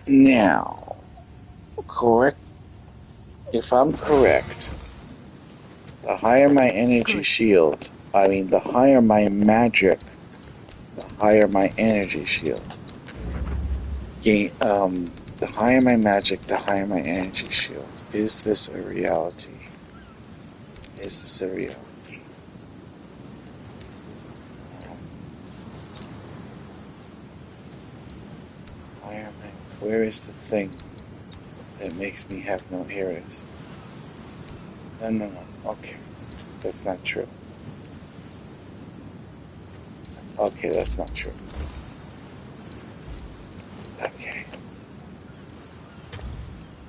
Now, correct. If I'm correct, the higher my energy shield, the higher my magic, the higher my energy shield. The higher my magic, the higher my energy shield. Is this a reality? Is this a reality? Where is the thing that makes me have no heroes? No. Okay. That's not true. Okay, that's not true. Okay.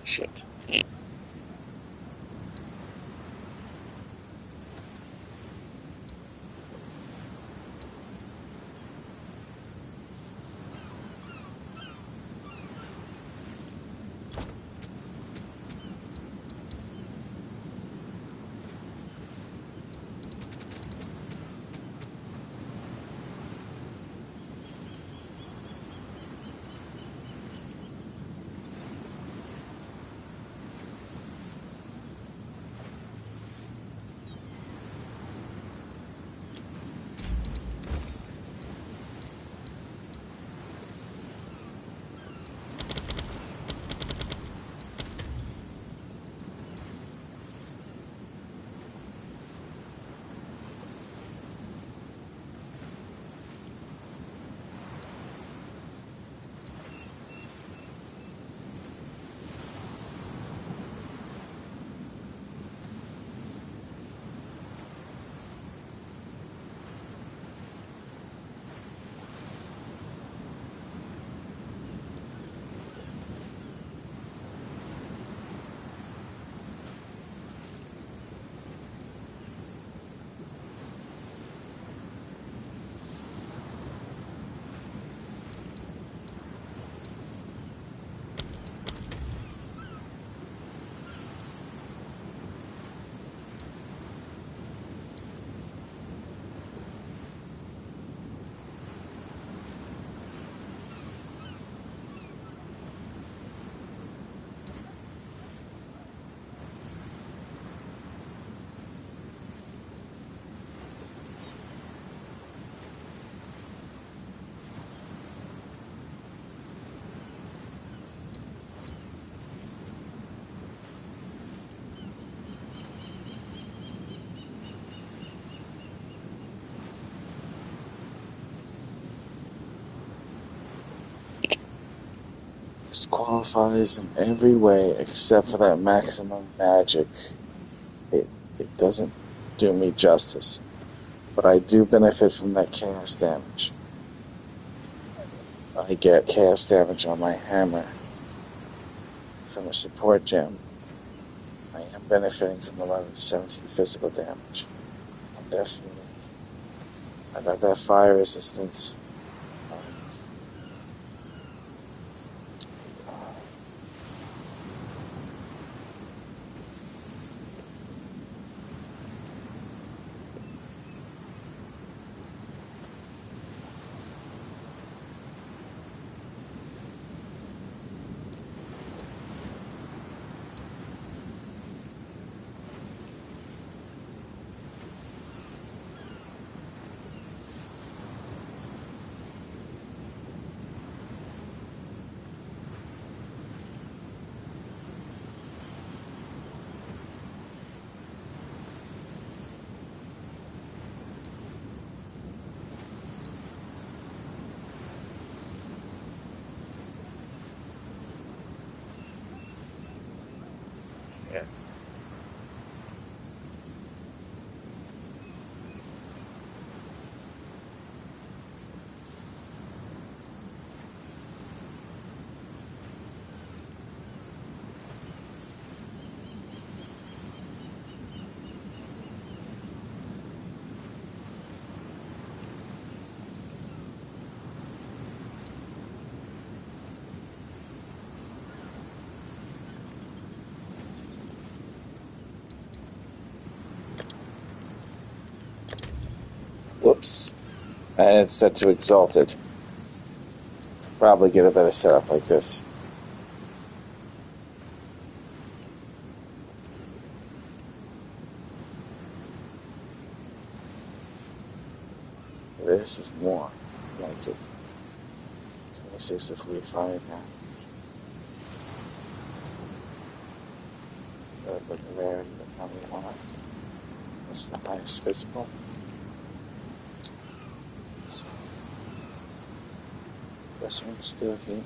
Shit. This qualifies in every way except for that maximum magic. It it doesn't do me justice. But I do benefit from that chaos damage. I get chaos damage on my hammer from a support gem. I am benefiting from 11 to 17 physical damage. I'm definitely. I got that fire resistance. Yeah. Whoops. And it's set to exalted. Probably get a better setup like this. This is more like it. 26 to 45 now. But the rarity of how we want. That's the highest physical. So this one's still here.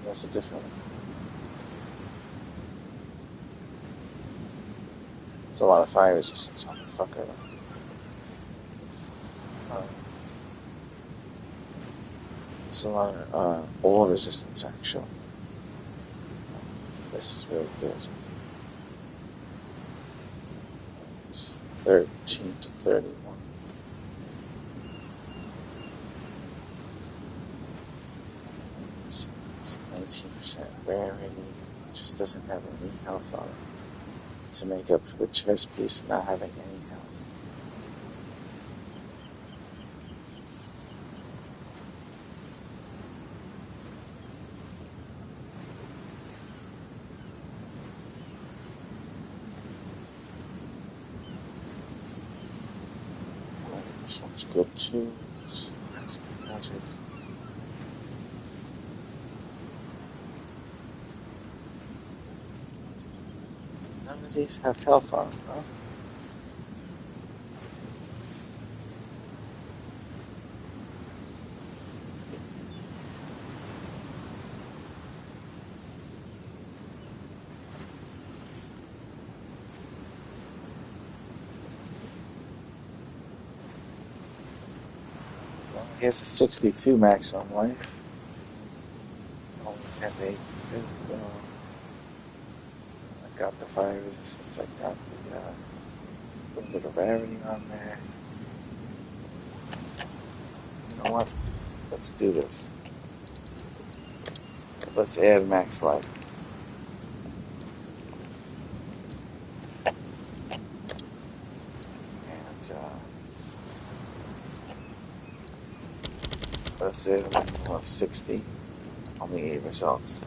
That's a different one. It's a lot of fire resistance on the fucker. It's a lot of oil resistance actually. This is really good. It's 13 to 31. It's 19% rarity. It just doesn't have any health on it to make up for the chest piece not having any health. This one's good too. It's magic. None of these have health on them, huh? Well, he has a 62 maximum life. Only have 8 physical. I got the fire resistance. I got the little bit of rarity on there. You know what? Let's do this. Let's add max life. And let's add a minimum of 60. Only 8 results.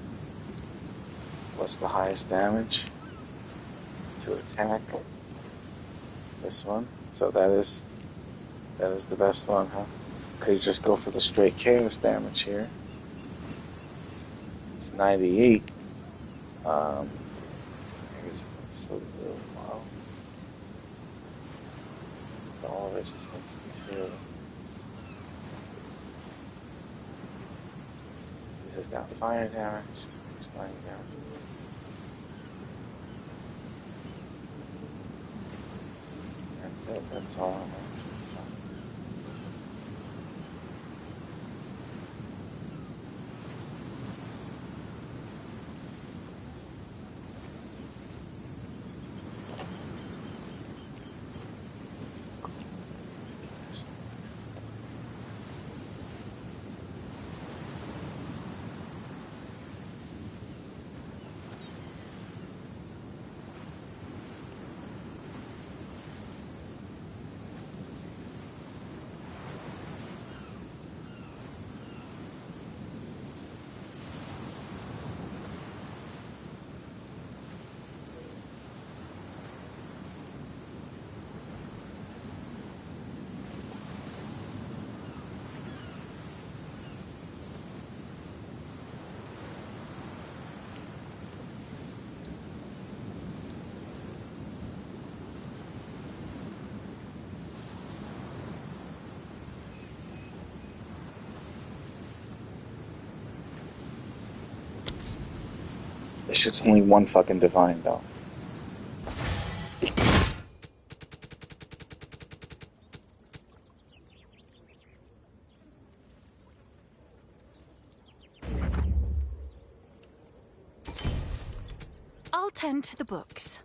What's the highest damage to attack? This one. So that is the best one, huh? Could you just go for the straight chaos damage here? It's 98. Here's so good. Wow. All of it's just making me feel. We just got fire damage. Fire damage. That's all I'm actually. This shit's only one fucking divine, though. I'll tend to the books.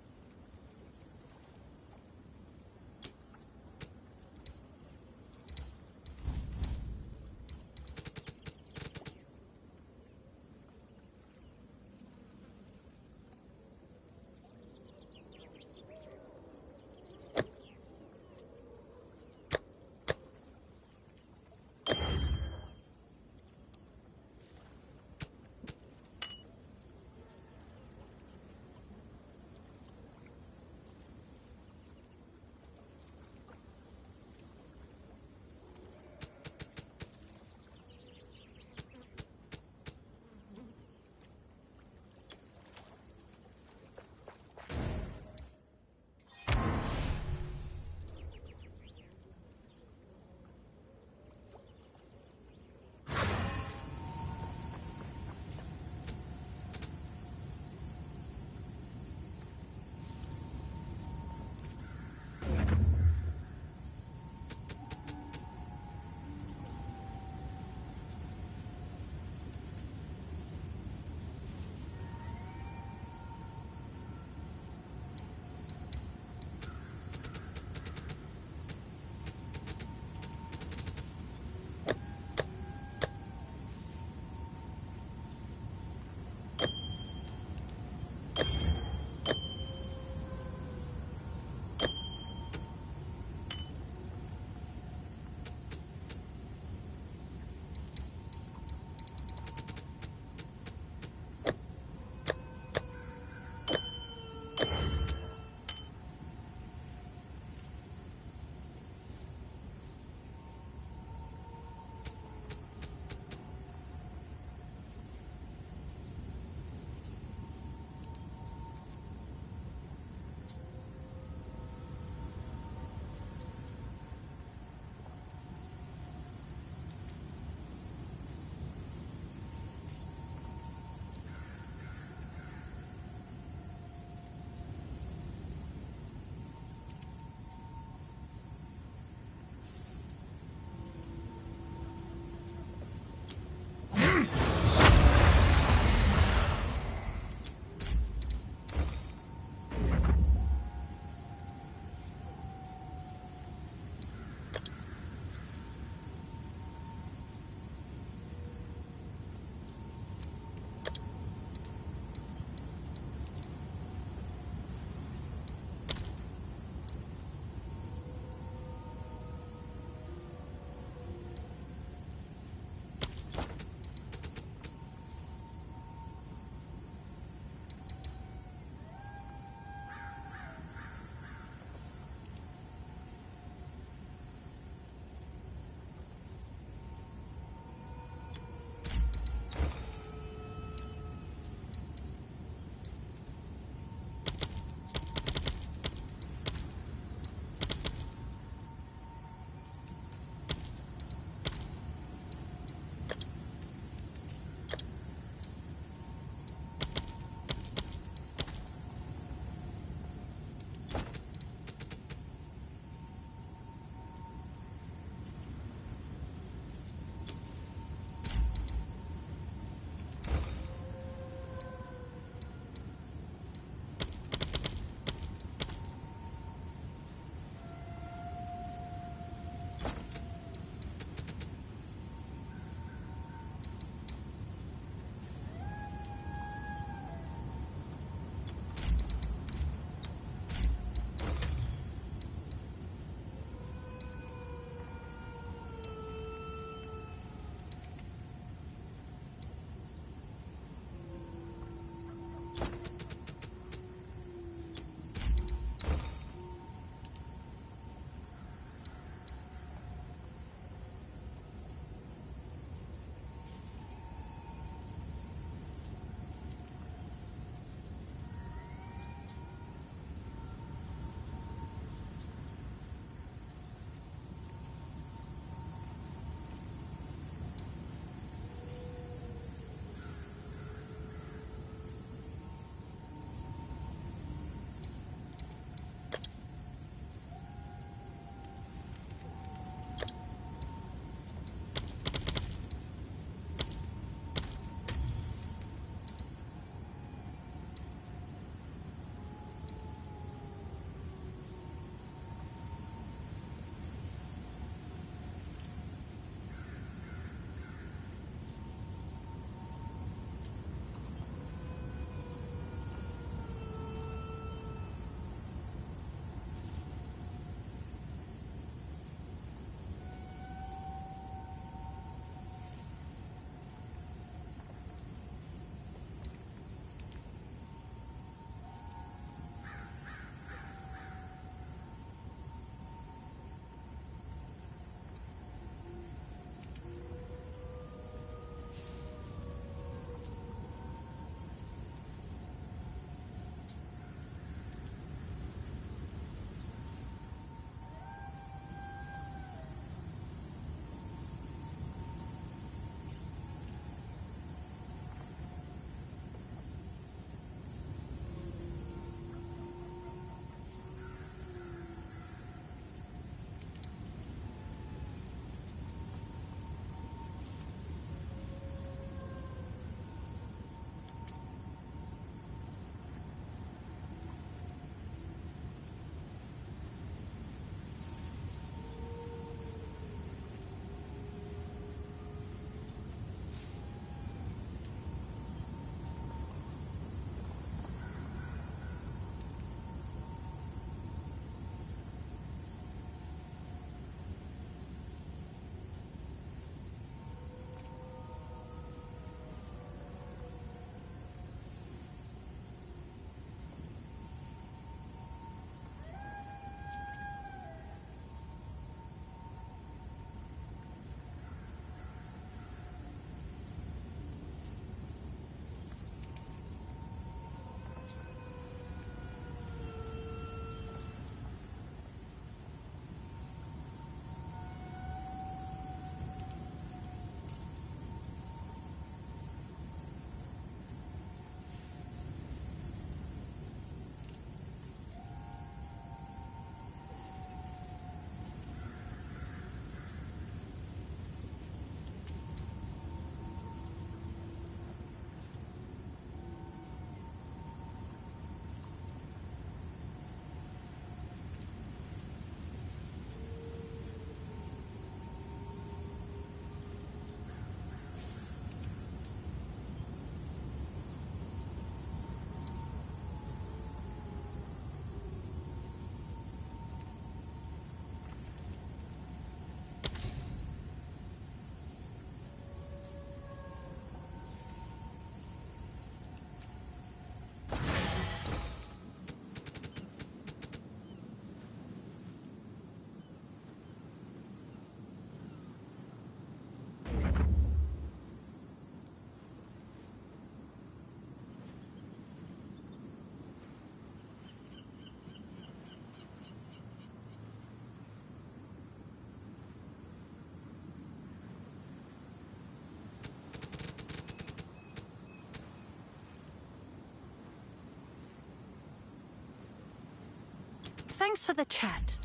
Thanks for the chat.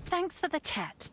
Thanks for the chat.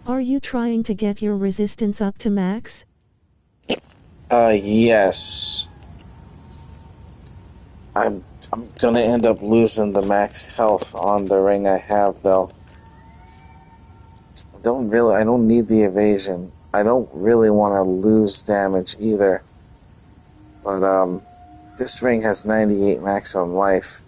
Are you trying to get your resistance up to max? Yes. I'm gonna end up losing the max health on the ring I have, though. I don't need the evasion. I don't really want to lose damage either. But, this ring has 98 maximum life.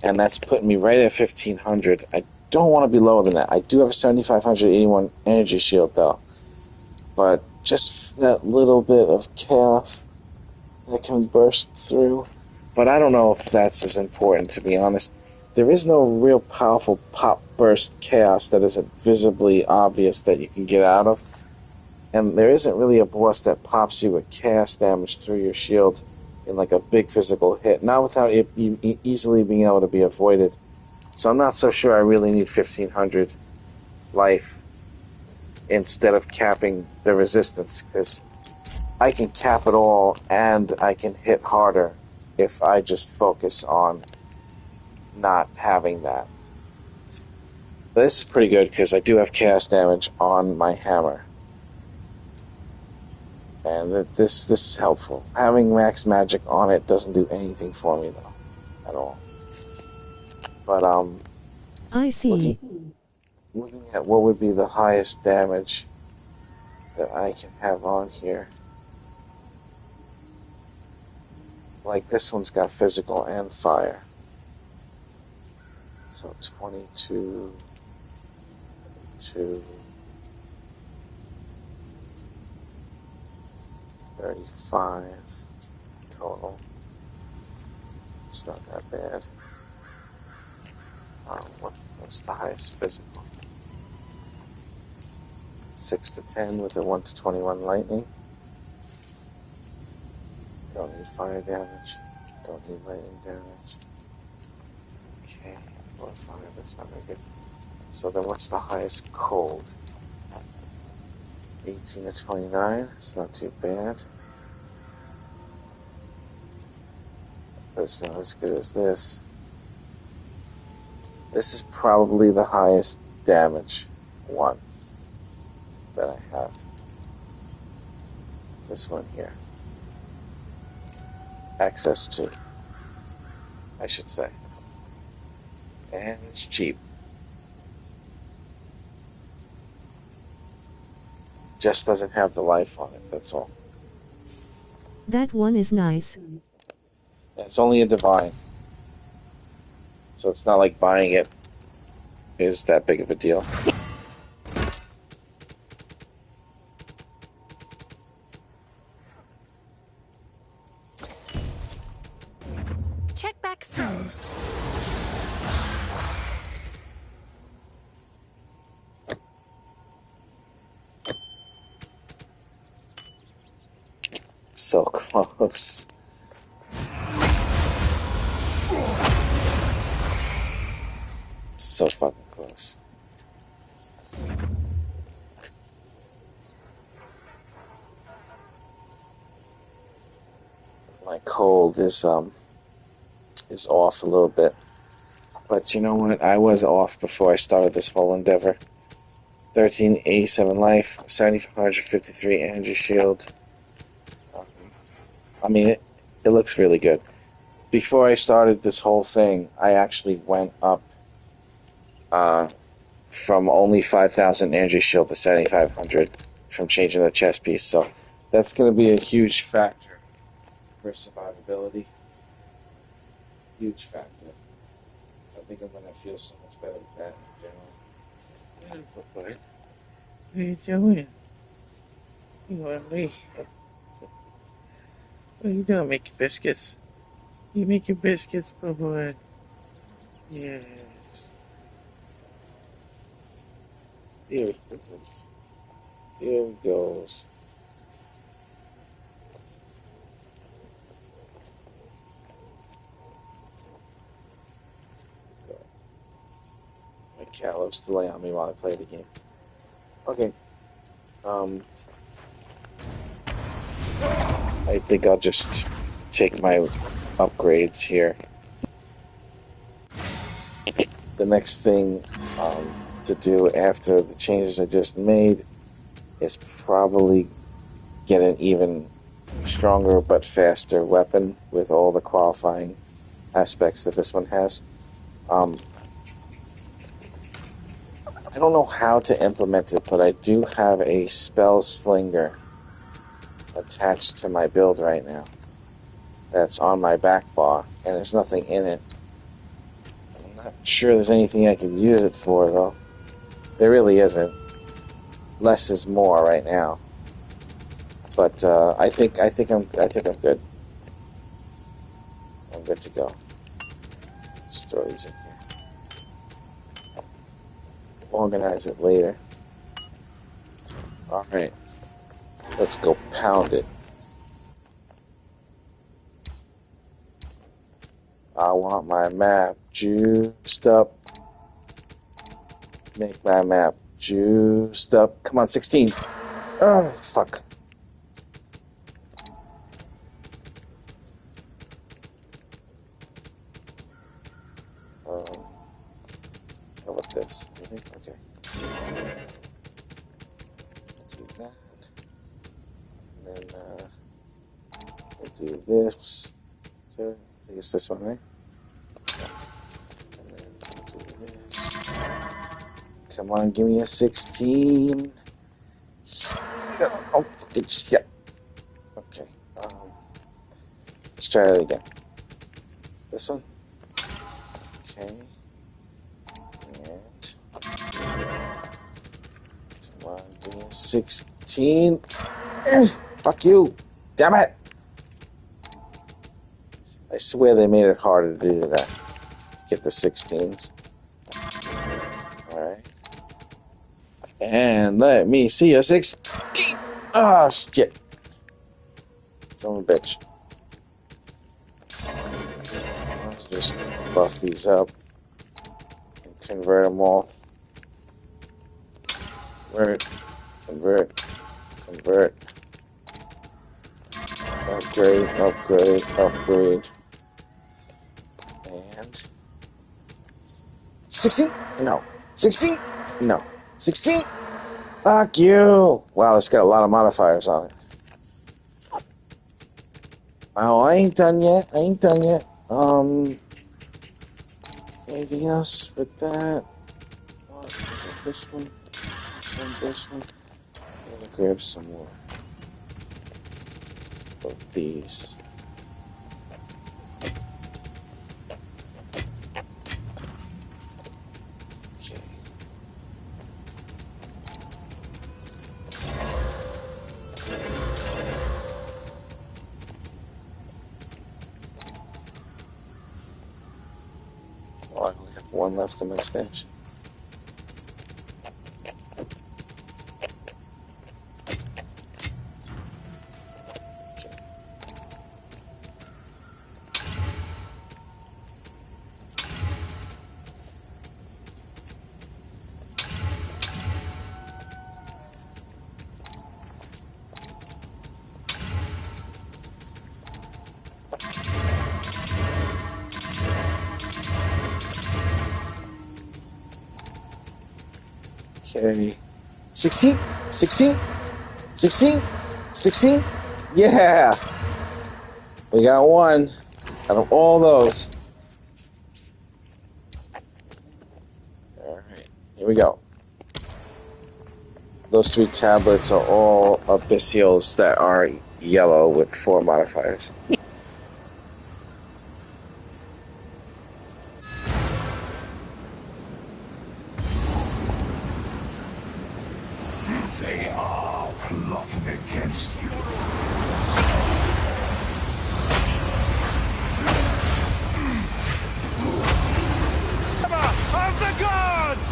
And that's putting me right at 1500. I don't want to be lower than that. I do have a 7581 energy shield, though. But just that little bit of chaos that can burst through. But I don't know if that's as important, to be honest. There is no real powerful pop burst chaos that isn't visibly obvious that you can get out of. And there isn't really a boss that pops you with chaos damage through your shield in like a big physical hit. Not without it easily being able to be avoided. So I'm not so sure I really need 1500 life instead of capping the resistance, because I can cap it all and I can hit harder if I just focus on not having that. But this is pretty good because I do have chaos damage on my hammer. And this is helpful. Having max magic on it doesn't do anything for me, though, at all. But I see. looking at what would be the highest damage that I can have on here. Like this one's got physical and fire. So 22, 35 total. It's not that bad. What's the highest physical? 6 to 10 with a 1 to 21 lightning. Don't need fire damage. Don't need lightning damage. Okay, more fire, that's not very good. So then what's the highest cold? 18 to 29, it's not too bad. But it's not as good as this. This is probably the highest damage one that I have. This one here. Access to, I should say. And it's cheap. Just doesn't have the life on it, that's all. That one is nice. It's only a divine. So it's not like buying it is that big of a deal. Check back soon. So close. So fucking close. My cold is off a little bit. But you know what? I was off before I started this whole endeavor. 1387 life, 7553 energy shield. I mean, it looks really good. Before I started this whole thing, I actually went up from only 5,000 energy shield to 7,500 from changing the chest piece. So that's going to be a huge factor for survivability. Huge factor. I think I'm going to feel so much better with that in general. What are you doing? You want me? What are you doing? Making biscuits? You making biscuits, boy? Yes. Here it goes. Here it goes. My cat loves to lay on me while I play the game. Okay. I think I'll just take my upgrades here. The next thing to do after the changes I just made is probably get an even stronger but faster weapon with all the qualifying aspects that this one has. I don't know how to implement it, but I do have a spell slinger attached to my build right now that's on my back bar, and there's nothing in it. I'm not sure there's anything I can use it for, though. There really isn't. Less is more right now. But I think I'm good. I'm good to go. Just throw these in here. Organize it later. All right, let's go pound it. I want my map juiced up. Make my map juiced up. Come on, 16. Oh, fuck. How about this? Okay. Do that. And then we'll do this. So, I think it's this one, right? And then we'll do this. Come on, give me a 16. Oh, fucking shit. Okay. Let's try it again. This one. Okay. And come on, give me a 16. Fuck you. Damn it. I swear they made it harder to do that. Get the 16s. Alright. And let me see a 16. Oh, shit. Son of a bitch. Let's just buff these up and convert them all. Convert. Upgrade. And 16? No. 16? No. 16? Fuck you! Wow, it's got a lot of modifiers on it. Oh, I ain't done yet. Anything else with that? This one. I'm gonna grab some more of these. Okay. Oh, I only have one left in my stash. Okay. 16? Yeah! We got one out of all those. Alright, here we go. Those 3 tablets are all abyssals that are yellow with 4 modifiers. They are plotting against you. Of the gods!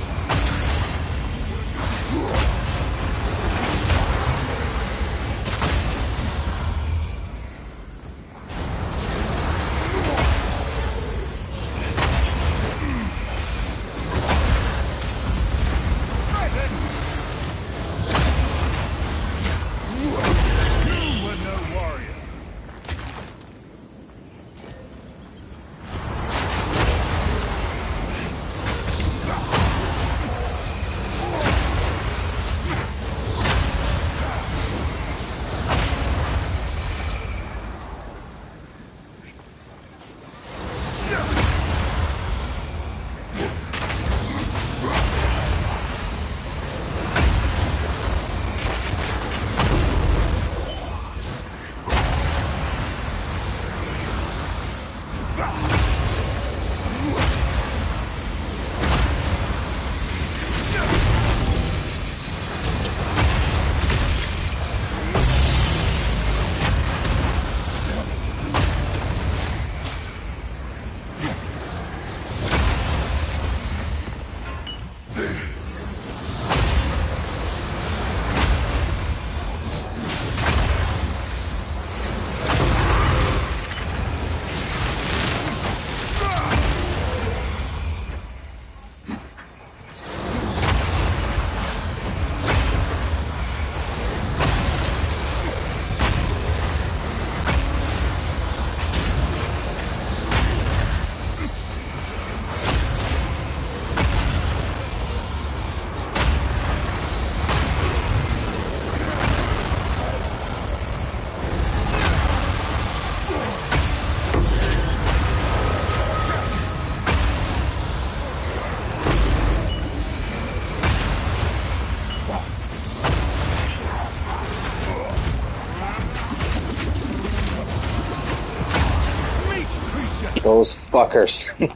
Those fuckers. Fear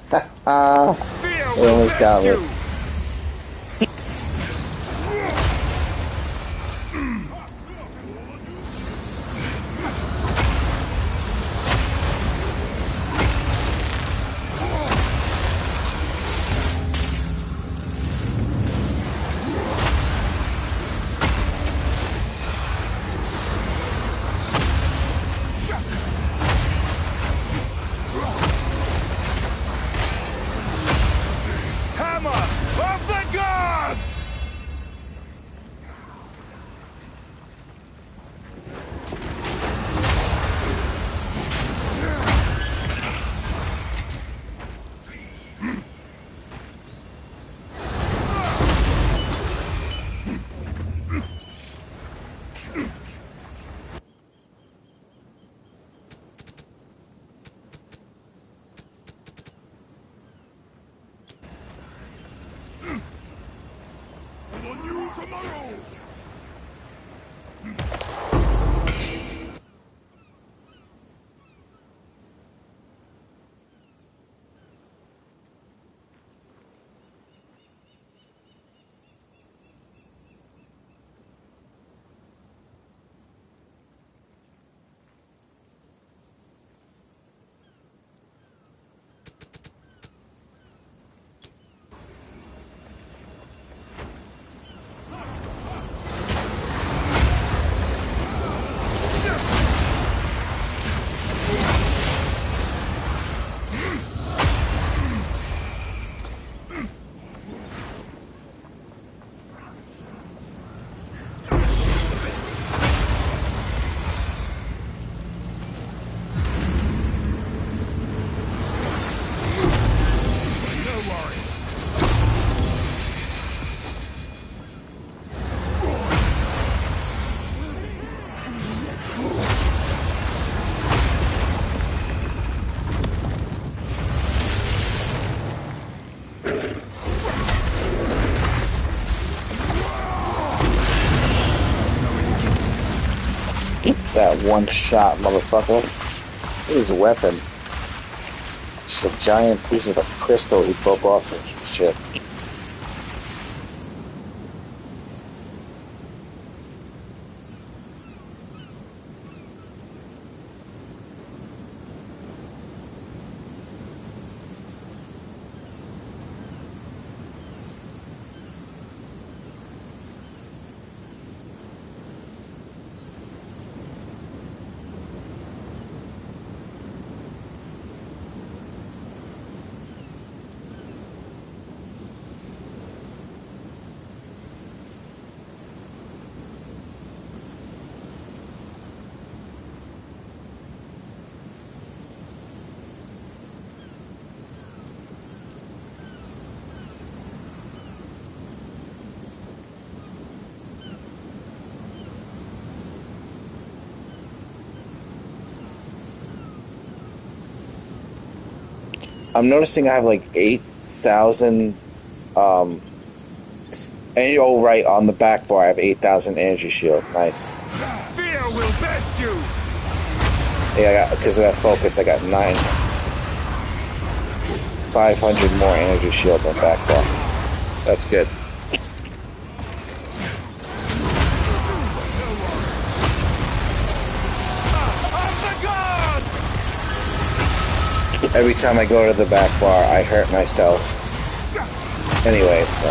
They will almost got best me. you. Hammer of the gods! On you tomorrow! That one shot, motherfucker. His weapon. Just a giant piece of a crystal he broke off his ship. I'm noticing I have like 8,000, and oh right, on the back bar I have 8,000 energy shield. Nice. Fear will best you. Yeah, I got, because of that focus, I got 500 more energy shield on back bar. That's good. Of the gods! Every time I go to the back bar, I hurt myself. Anyway, so.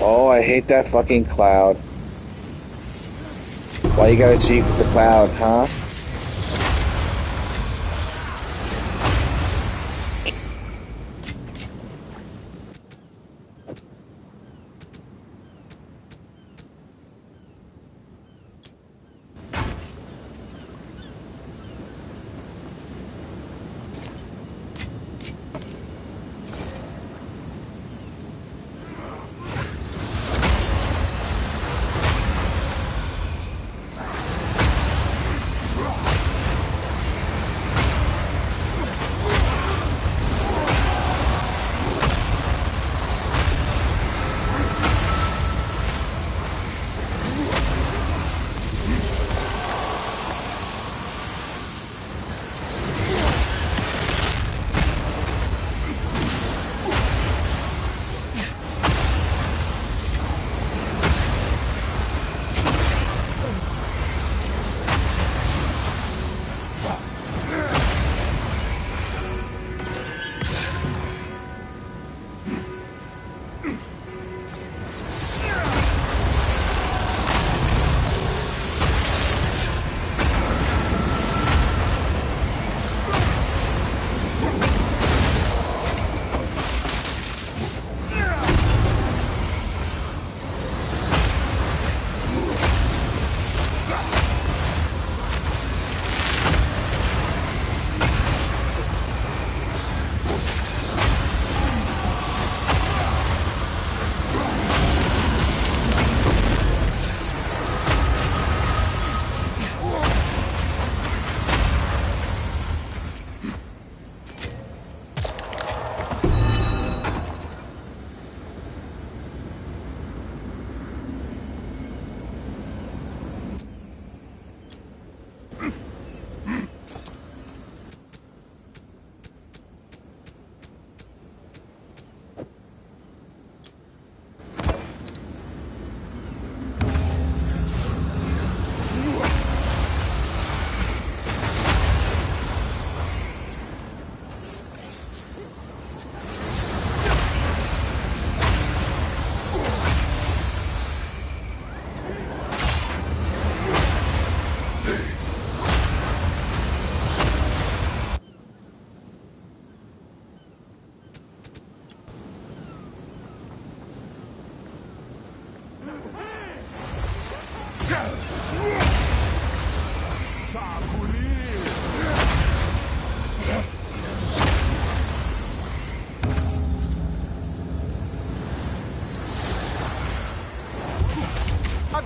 Oh, I hate that fucking cloud. Why you gotta cheat with the cloud, huh?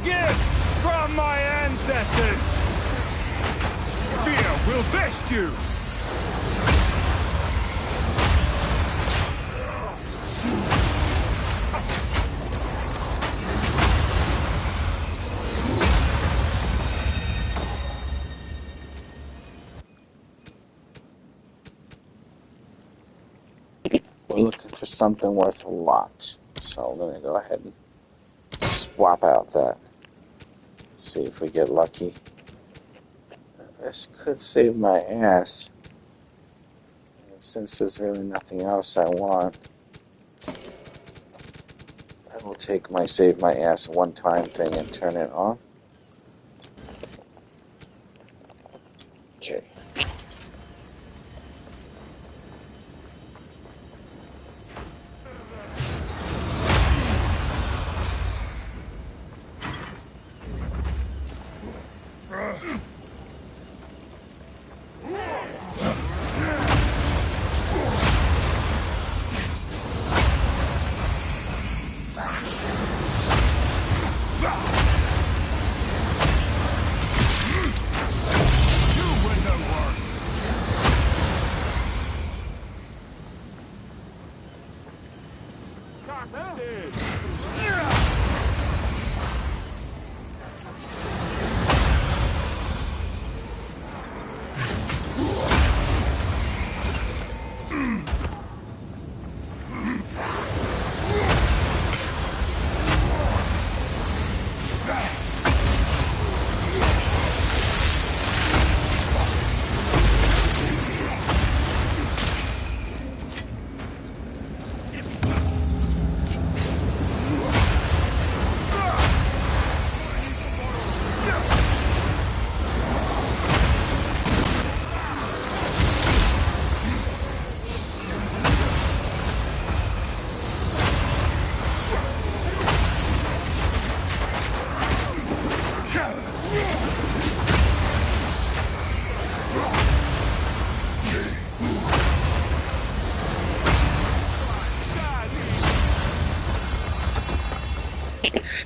gift from my ancestors! Fear will best you! We're looking for something worth a lot. So I'm going to go ahead and swap out that. See if we get lucky. This could save my ass. And since there's really nothing else I want, I will take my save my ass one-time thing and turn it on. Okay.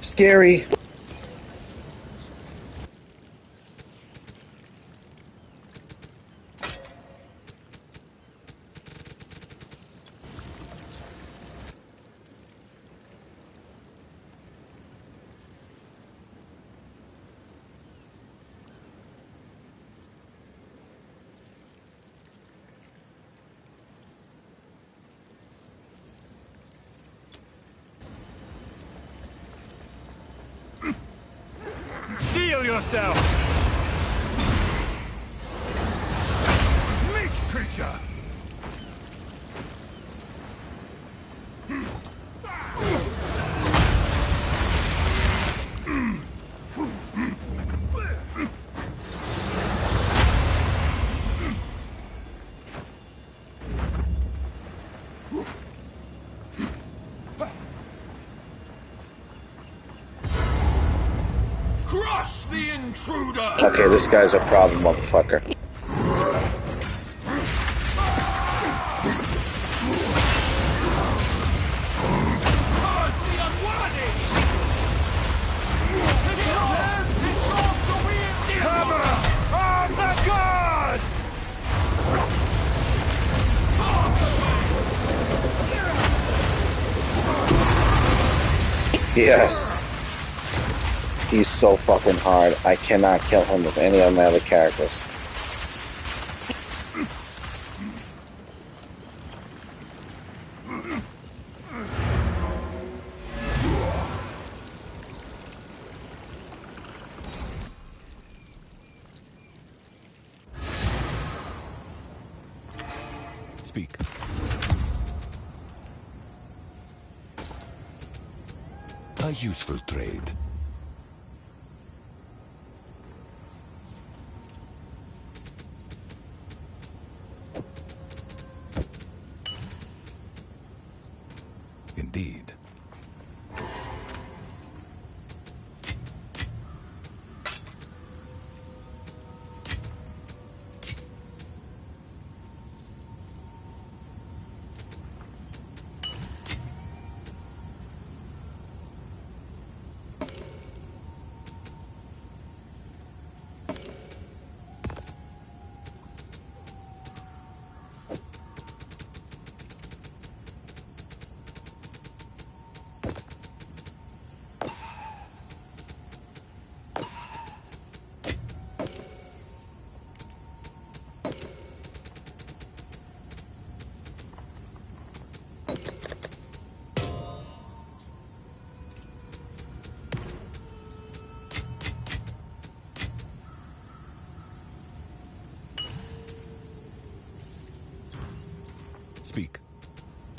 Scary. Steel yourself! Meat creature! Crush the intruder! Okay, this guy's a problem, motherfucker. Purge the unworthy! Hammer of the gods! Yes. He's so fucking hard. I cannot kill him with any of my other characters. Speak. A useful trade. Indeed. Speak.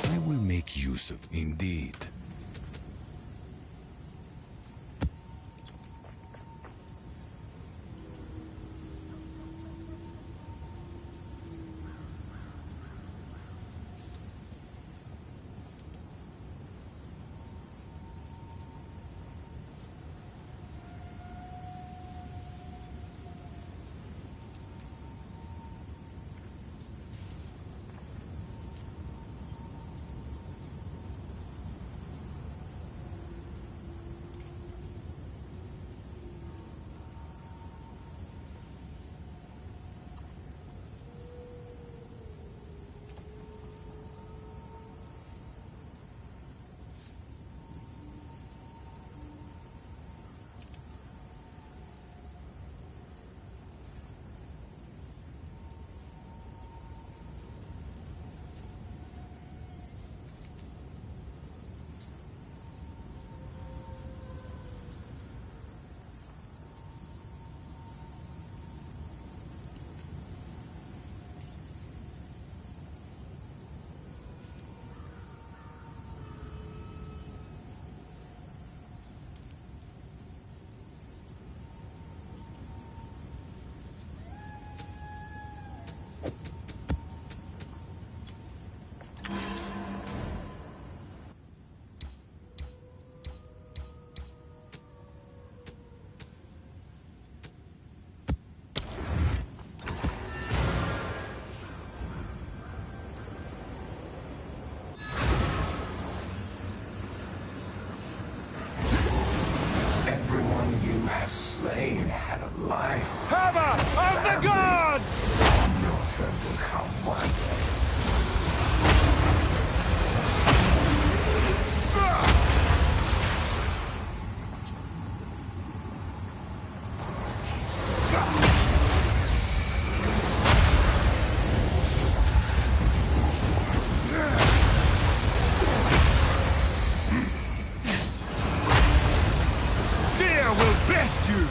I will make use of indeed. Everyone you have slain had a life. Hammer of the gods! Your turn will come one day. Fear will best you!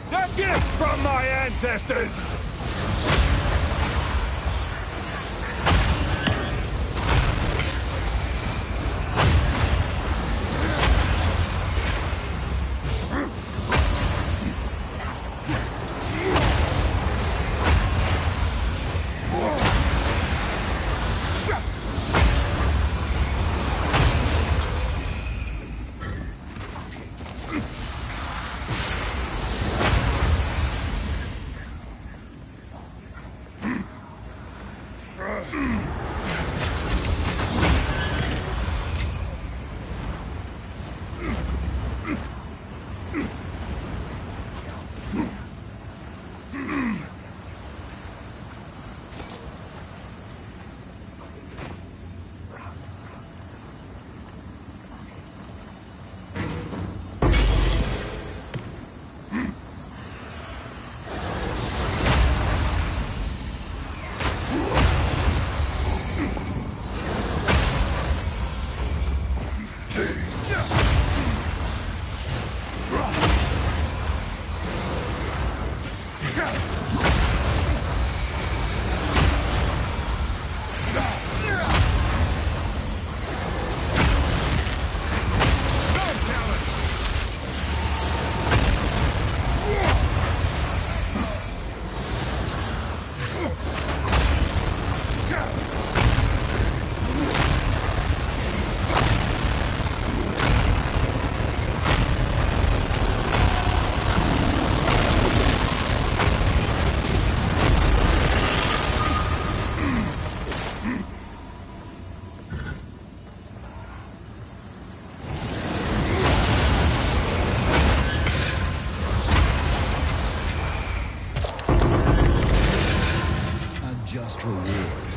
A gift from my ancestors! Just reward.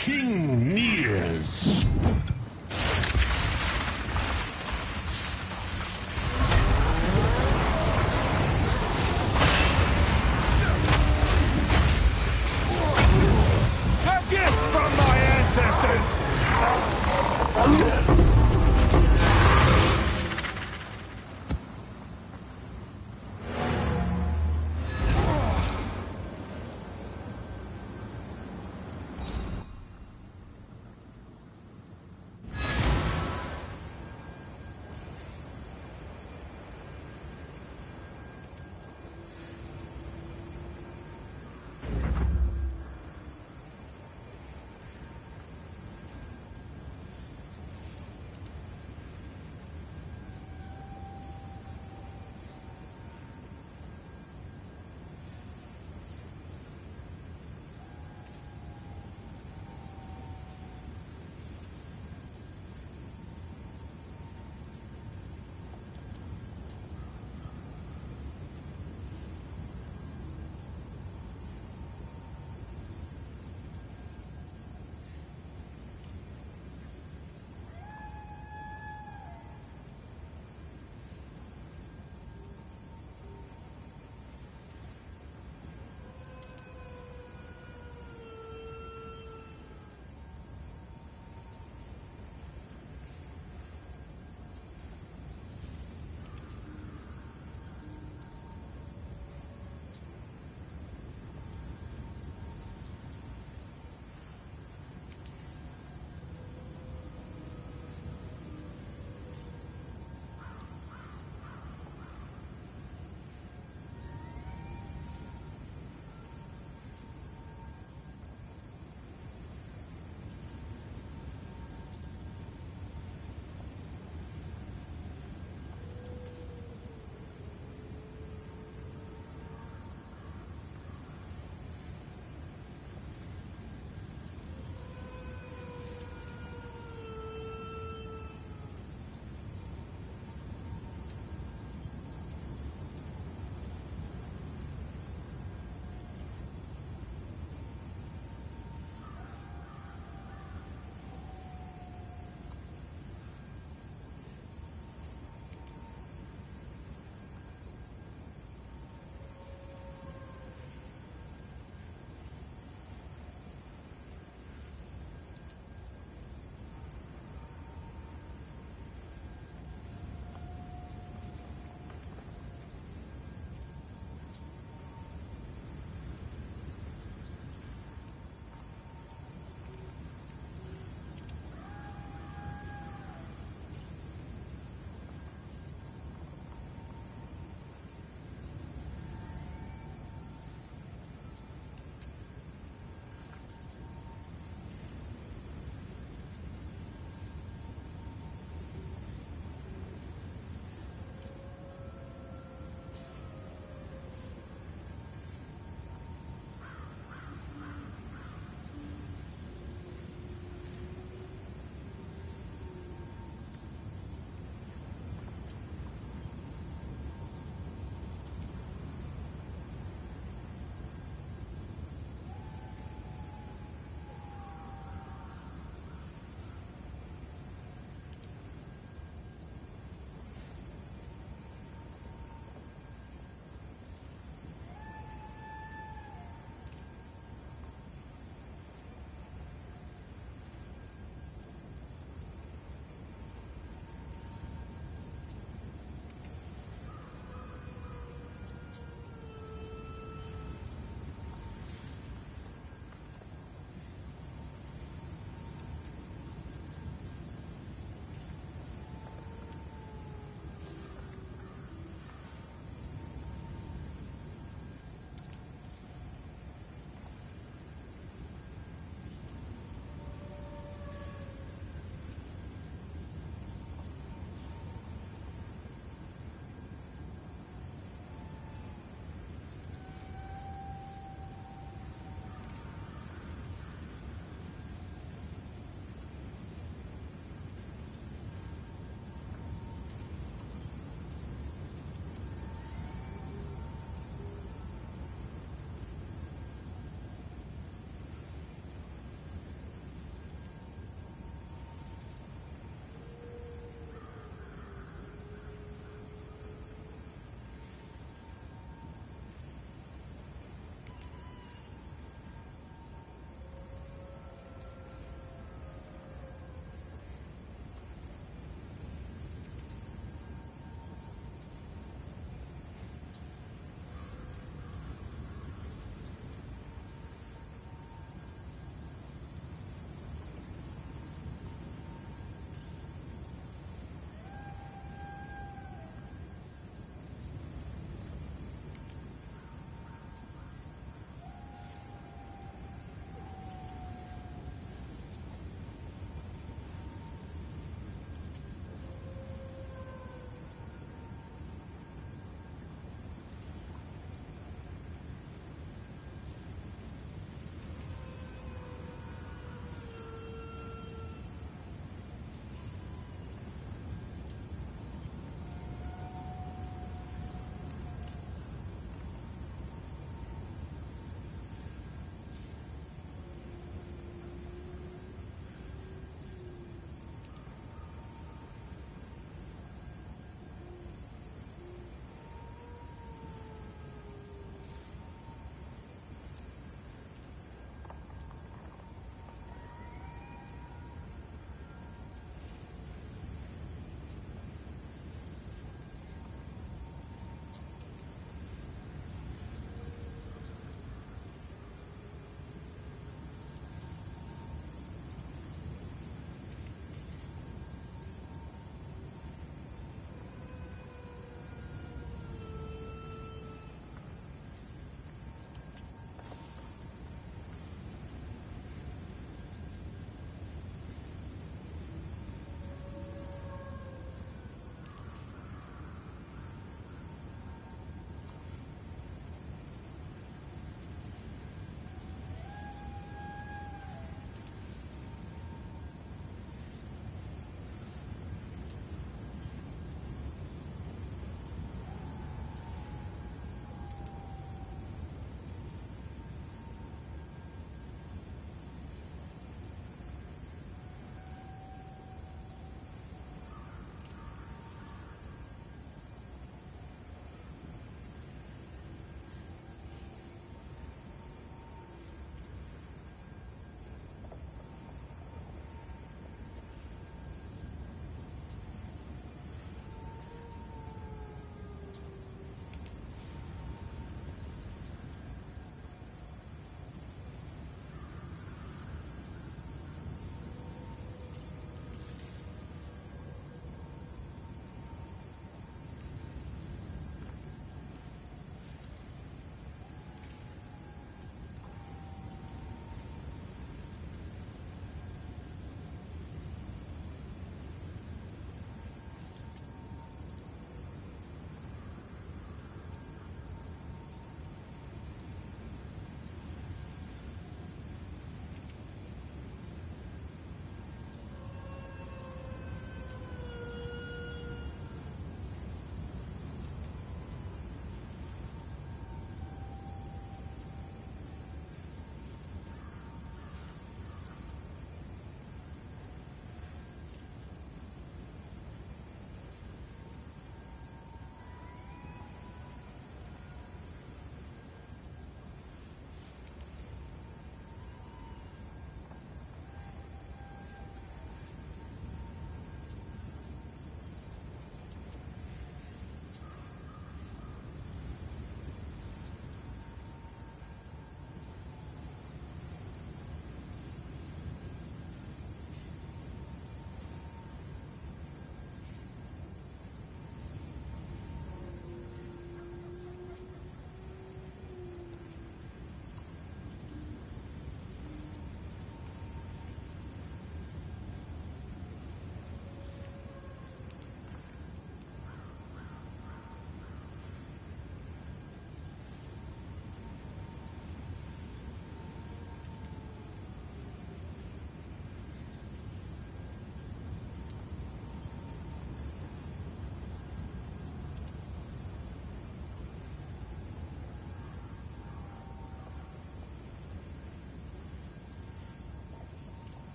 king nears. A gift from my ancestors!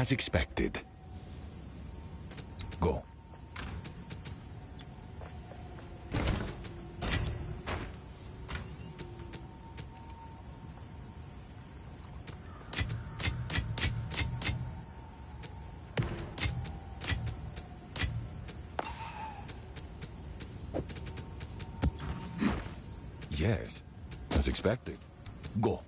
As expected. Go. Yes, as expected. Go.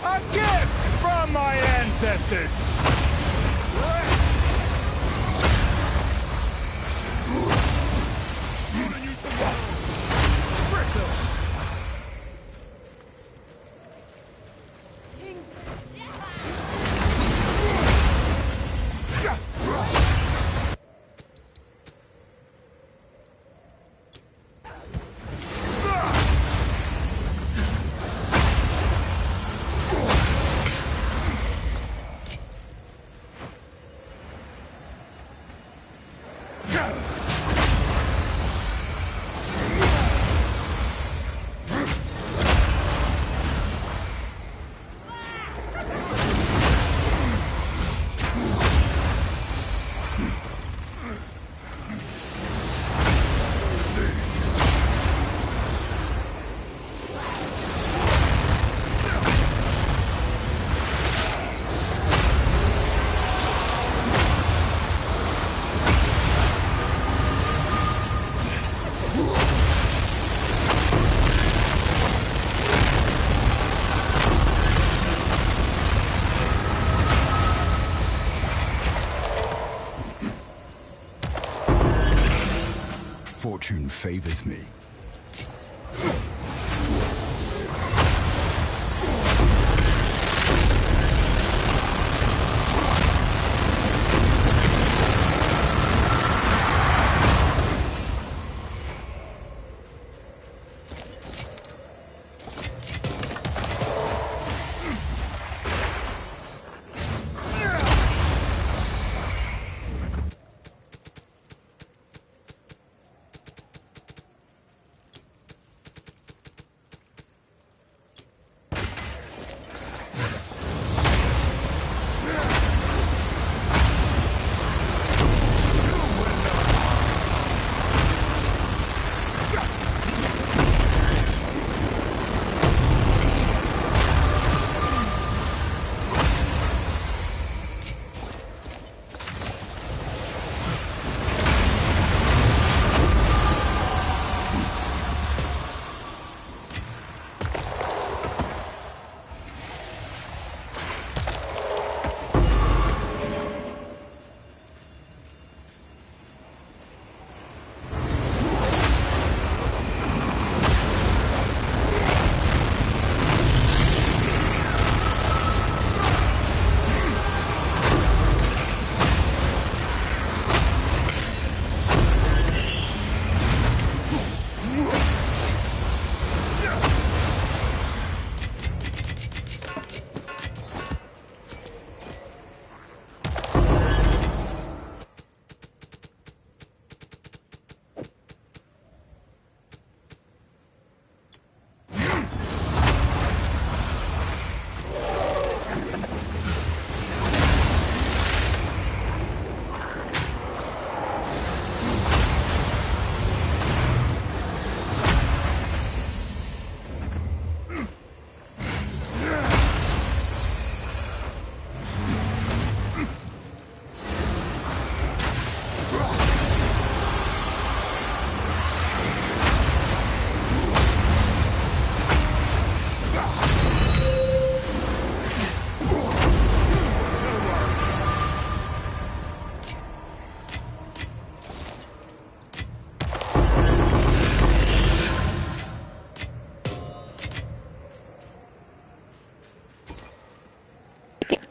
A gift from my ancestors! Fortune favors me.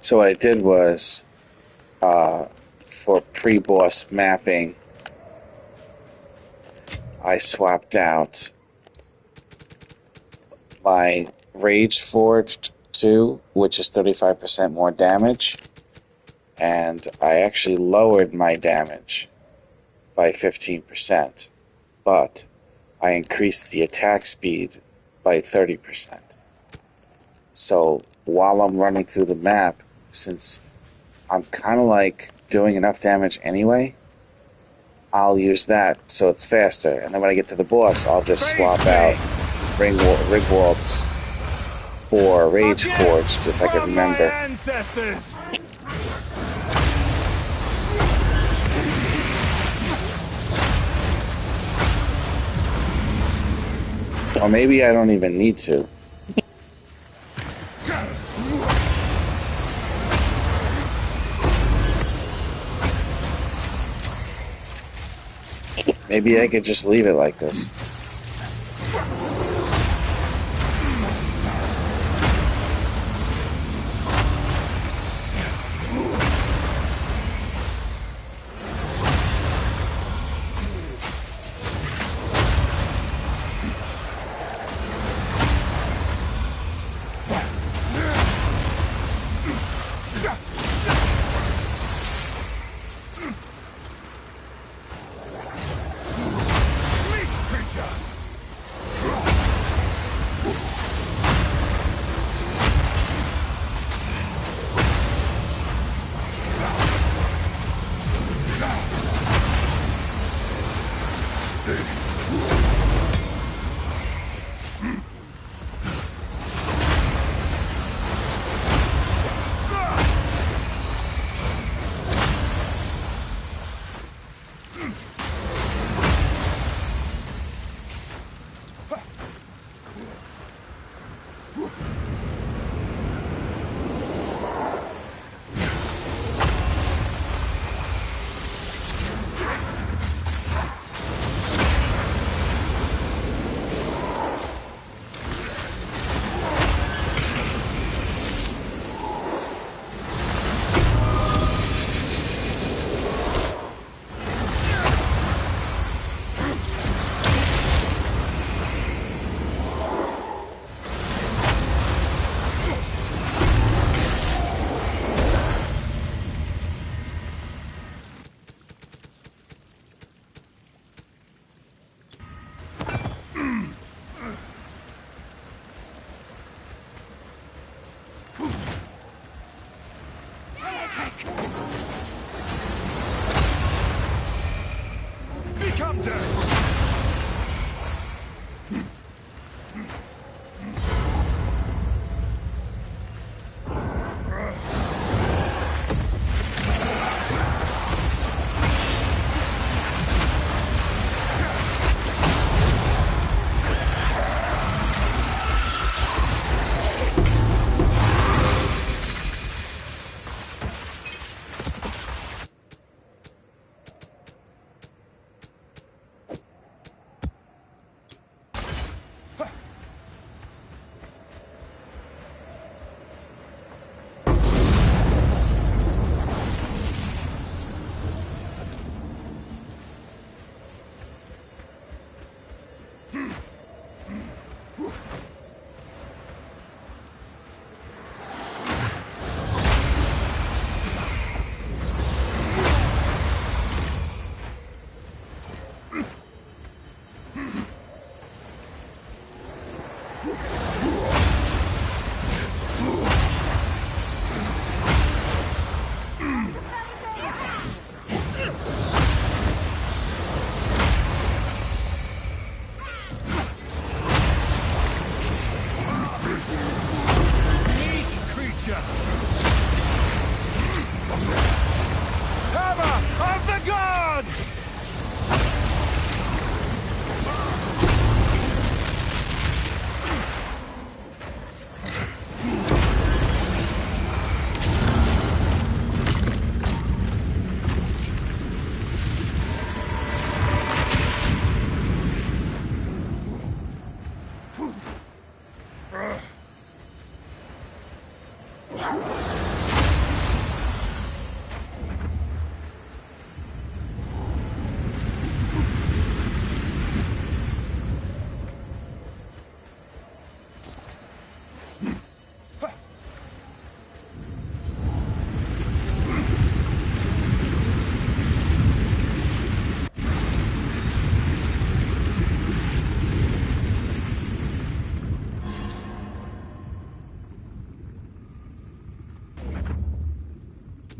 So what I did was, for pre-boss mapping, I swapped out my Rage Forged 2, which is 35% more damage, and I actually lowered my damage by 15%, but I increased the attack speed by 30%. So while I'm running through the map, since I'm kind of like doing enough damage anyway, I'll use that so it's faster. And then when I get to the boss, I'll just swap out Rigwald's for Rage Forged, if I can remember. Or maybe I don't even need to. Maybe I could just leave it like this.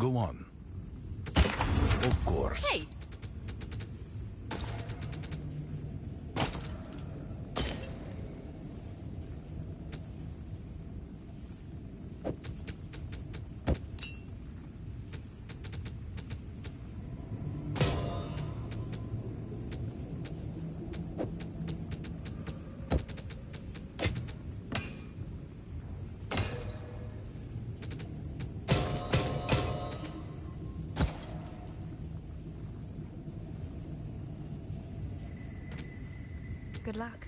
Go on. Of course. Hey! Good luck.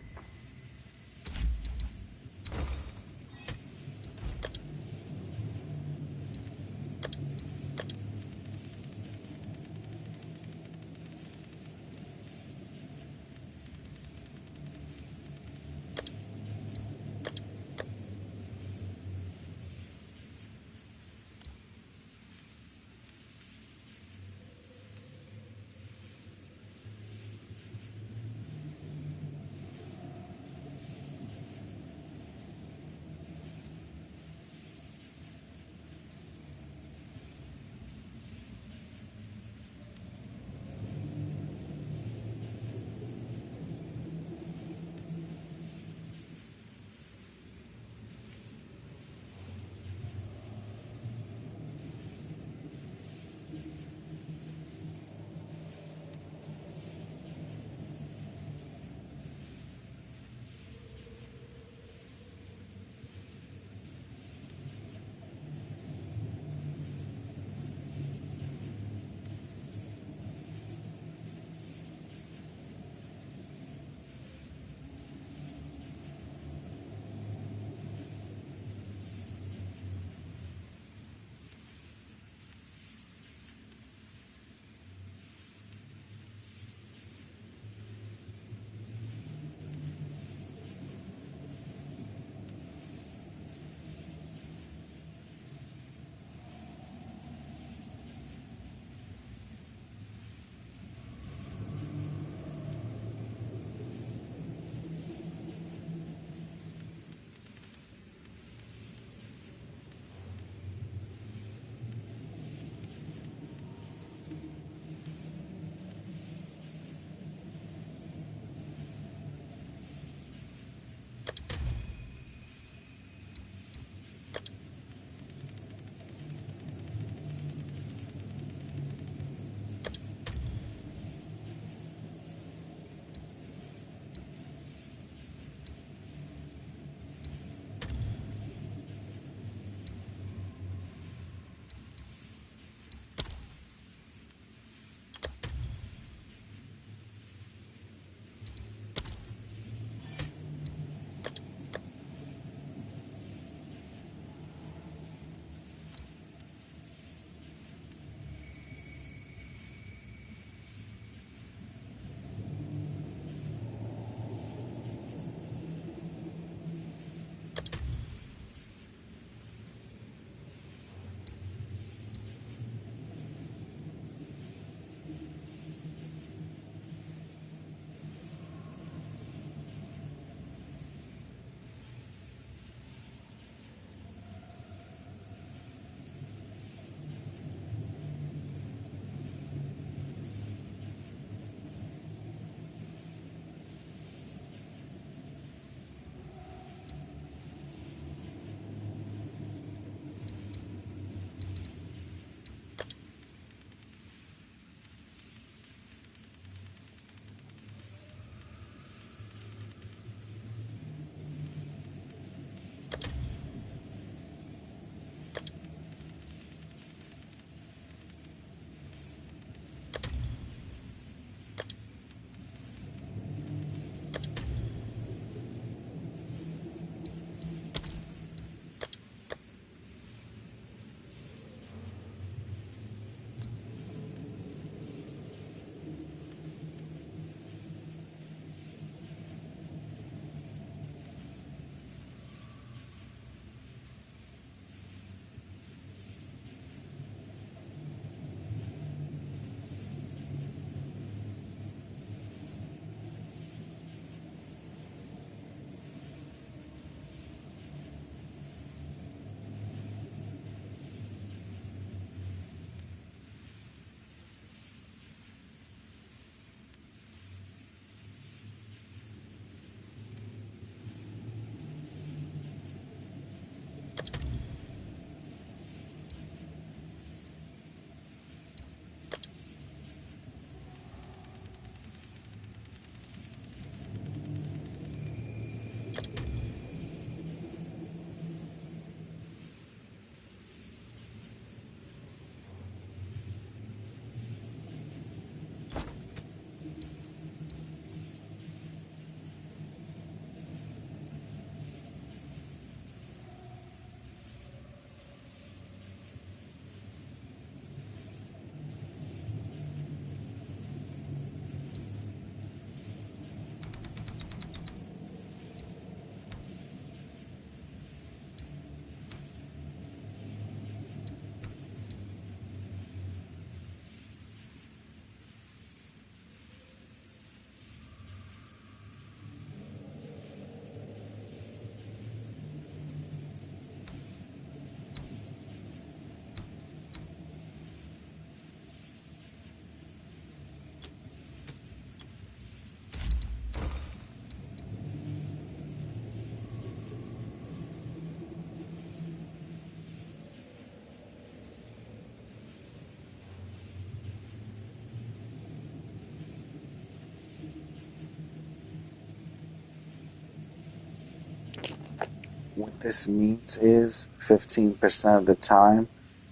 what this means is 15% of the time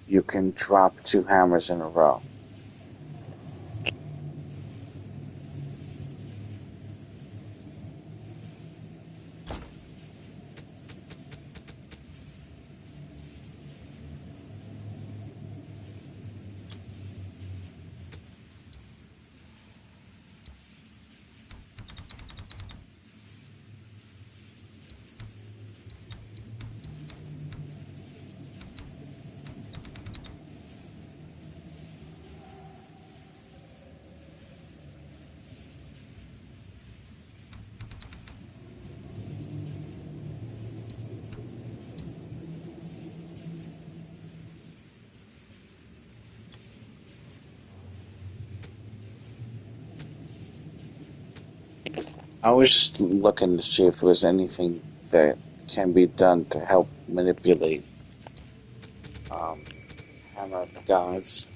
you can drop 2 hammers in a row. I was just looking to see if there was anything that can be done to help manipulate Hammer of the Gods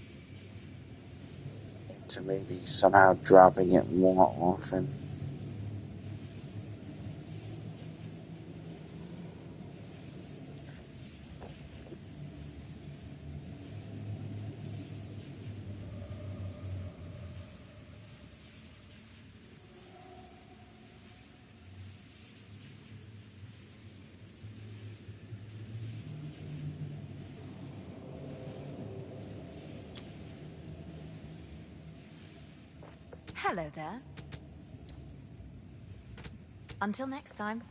into maybe somehow dropping it more often. Hello there. Until next time.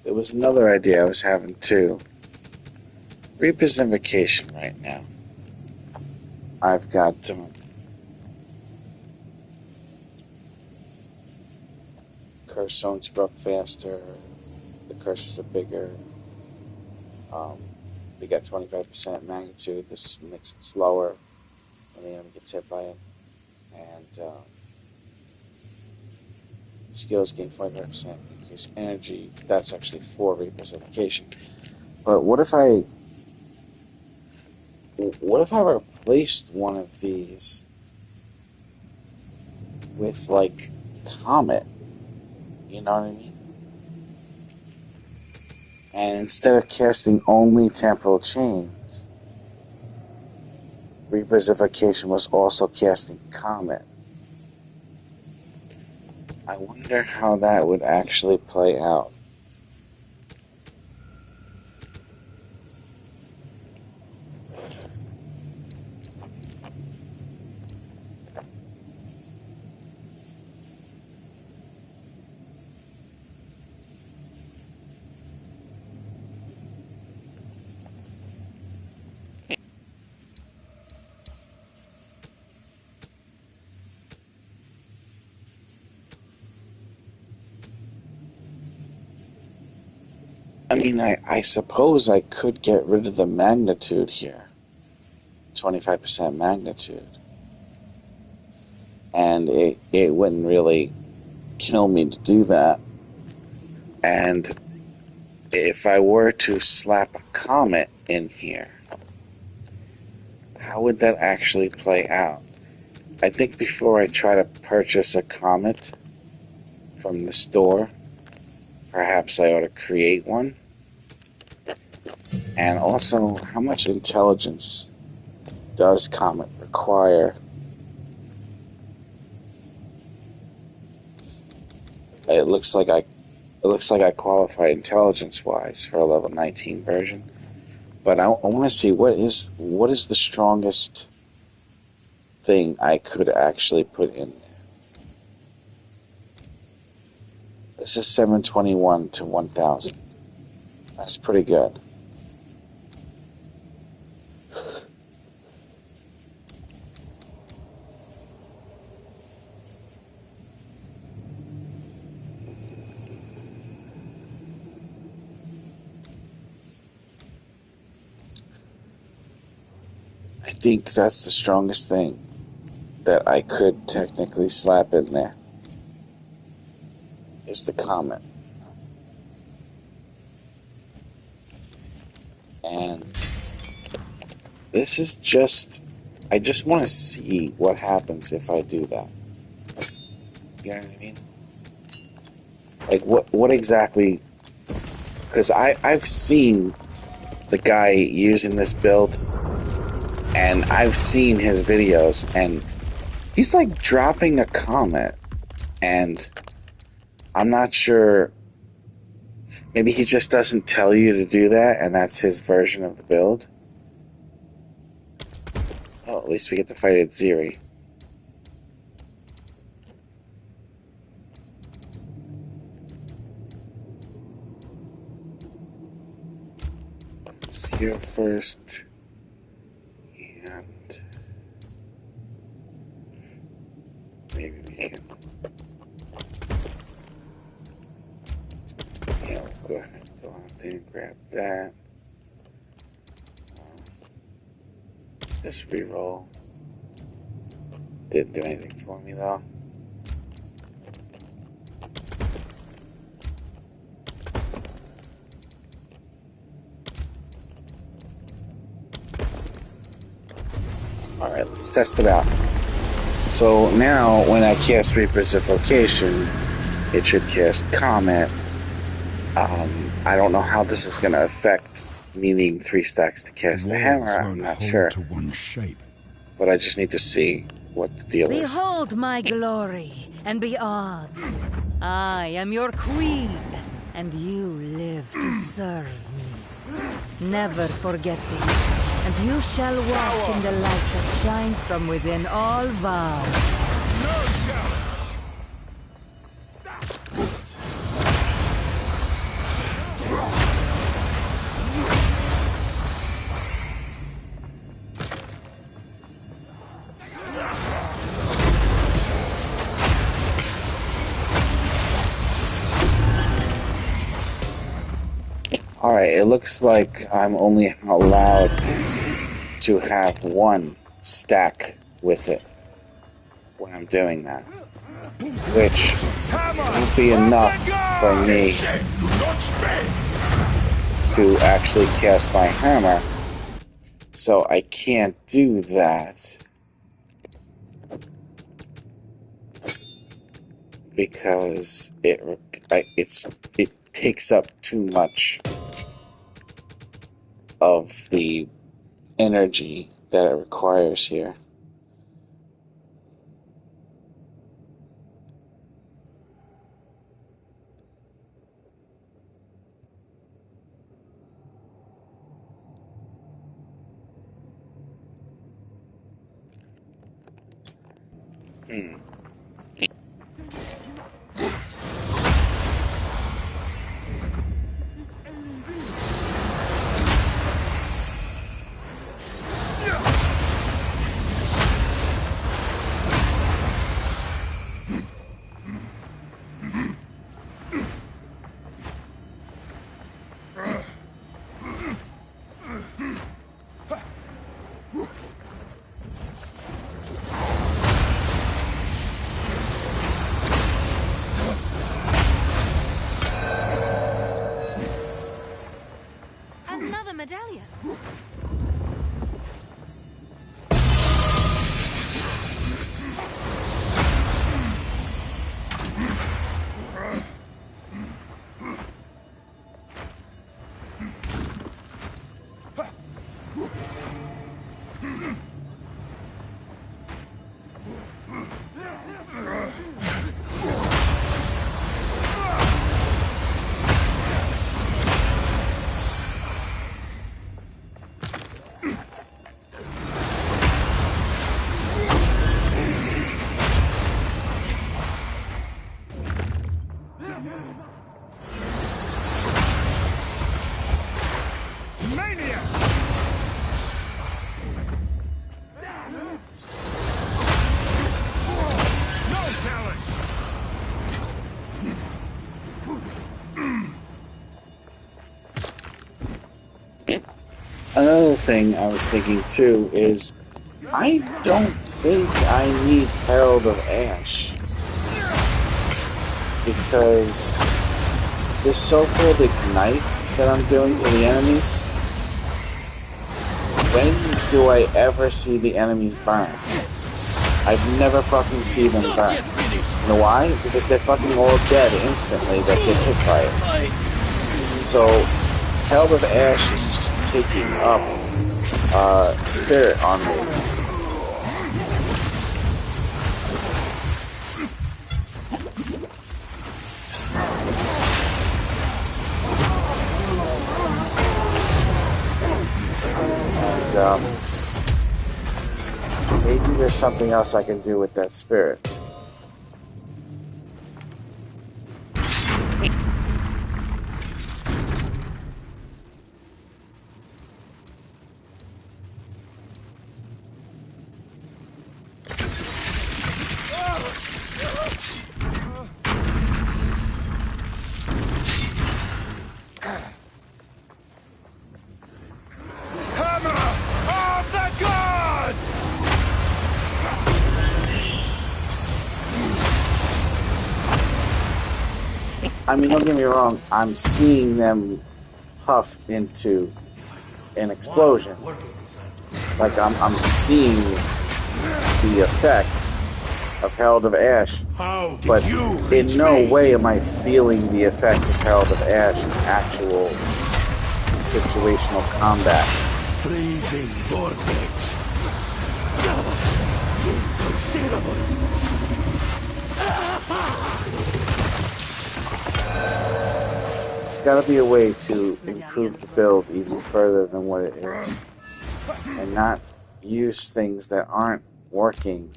There was another idea I was having too. Reaper's Invocation right now. I've got Curse Zones broke faster. The curses are bigger. We got 25% magnitude. This makes it slower when the enemy gets hit by it. And skills gain 45% increased energy. That's actually for Reaper's Invocation. But what if I replaced one of these with like Comet? You know what I mean? And instead of casting only Temporal Chains, Reaper's Invocation was also casting Comet. I wonder how that would actually play out. I mean, I suppose I could get rid of the magnitude here. 25% magnitude. And it wouldn't really kill me to do that. And if I were to slap a Comet in here, how would that actually play out? I think before I try to purchase a Comet from the store, perhaps I ought to create one. And also, how much intelligence does Comet require? It looks like I qualify intelligence-wise for a level 19 version. But I want to see what is the strongest thing I could actually put in there. This is 721 to 1000. That's pretty good. I think that's the strongest thing. that I could technically slap in there is the comment. And this is just, I just want to see what happens if I do that. You know what I mean? Like, what exactly, because I've seen the guy using this build, and I've seen his videos, and he's like dropping a comment, and I'm not sure, maybe he just doesn't tell you to do that, and that's his version of the build. Oh, at least we get to fight at Ziri. Let's heal first. And maybe we can, yeah, we'll go ahead and go out there and grab that. Just reroll. Didn't do anything for me though. Alright, let's test it out. So now when I cast Reaper's Evocation, it should cast Comet. I don't know how this is going to affect me needing 3 stacks to cast the hammer. I'm not sure. To one shape. But I just need to see what the deal is. Behold my glory and be awed. I am your queen, and you live to serve me. Never forget this, and you shall walk in the light that shines from within all vows. Alright, it looks like I'm only allowed to have 1 stack with it when I'm doing that, which won't be enough for me to actually cast my hammer, so I can't do that because it takes up too much of the energy that it requires here. Another medallion. Another thing I was thinking too is I don't think I need Herald of Ash. Because this so-called ignite that I'm doing to the enemies, when do I ever see the enemies burn? I've never fucking seen them burn. You know why? Because they're fucking all dead instantly that get hit by it. So, Herald of Ash is just taking up spirit on me. And, maybe there's something else I can do with that spirit. I mean, don't get me wrong, I'm seeing them puff into an explosion. Like, I'm seeing the effect of Herald of Ash, but in no way am I feeling the effect of Herald of Ash in actual situational combat. Freezing vortex. It's gotta be a way to improve the build even further than what it is. And not use things that aren't working.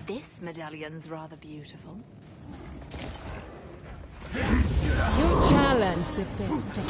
This medallion's rather beautiful. You challenge the best of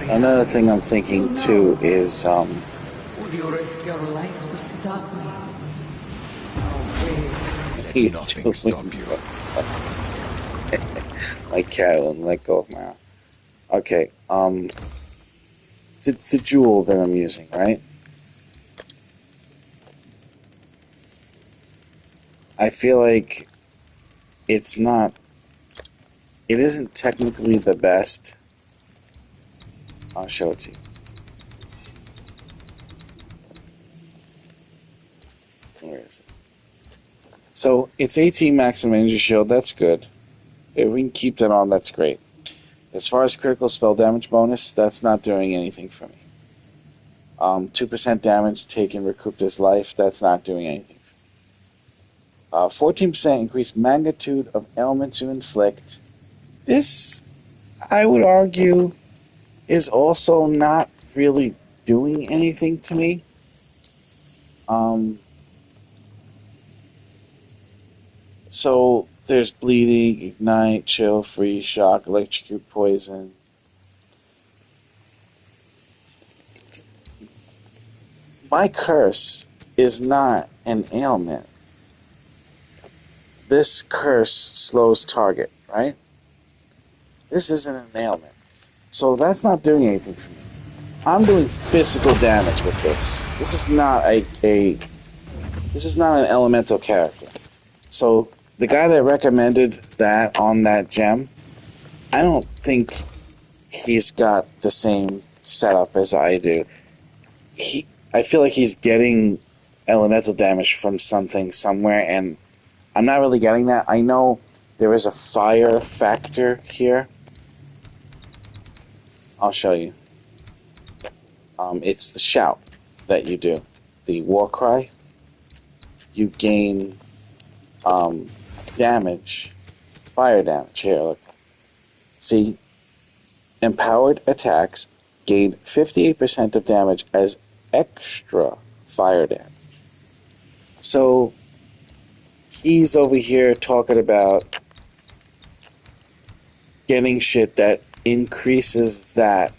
Another thing I'm thinking too is Would you risk your life to stop me? you Nothing doing? stop you. My cat won't let go of my arm. Okay, the jewel that I'm using, right? I feel like it isn't technically the best. I'll show it to you. Where is it? So it's 18 maximum energy shield. That's good. If we can keep that on, that's great. As far as critical spell damage bonus, that's not doing anything for me. 2% damage taken recouped as life. That's not doing anything. 14% increased magnitude of ailments you inflict. This, I would argue, is also not really doing anything to me. So there's bleeding, ignite, chill, freeze, shock, electrocute, poison. My curse is not an ailment. This curse slows target, right? This isn't an ailment. So that's not doing anything for me. I'm doing physical damage with this. This is not this is not an elemental character. So the guy that recommended that on that gem, I don't think he's got the same setup as I do. I feel like he's getting elemental damage from something somewhere, and I'm not really getting that. I know there is a fire factor here. I'll show you. It's the shout that you do. The war cry. You gain damage. Fire damage. Here, look. See? Empowered attacks gain 58% of damage as extra fire damage. So, he's over here talking about getting shit that increases that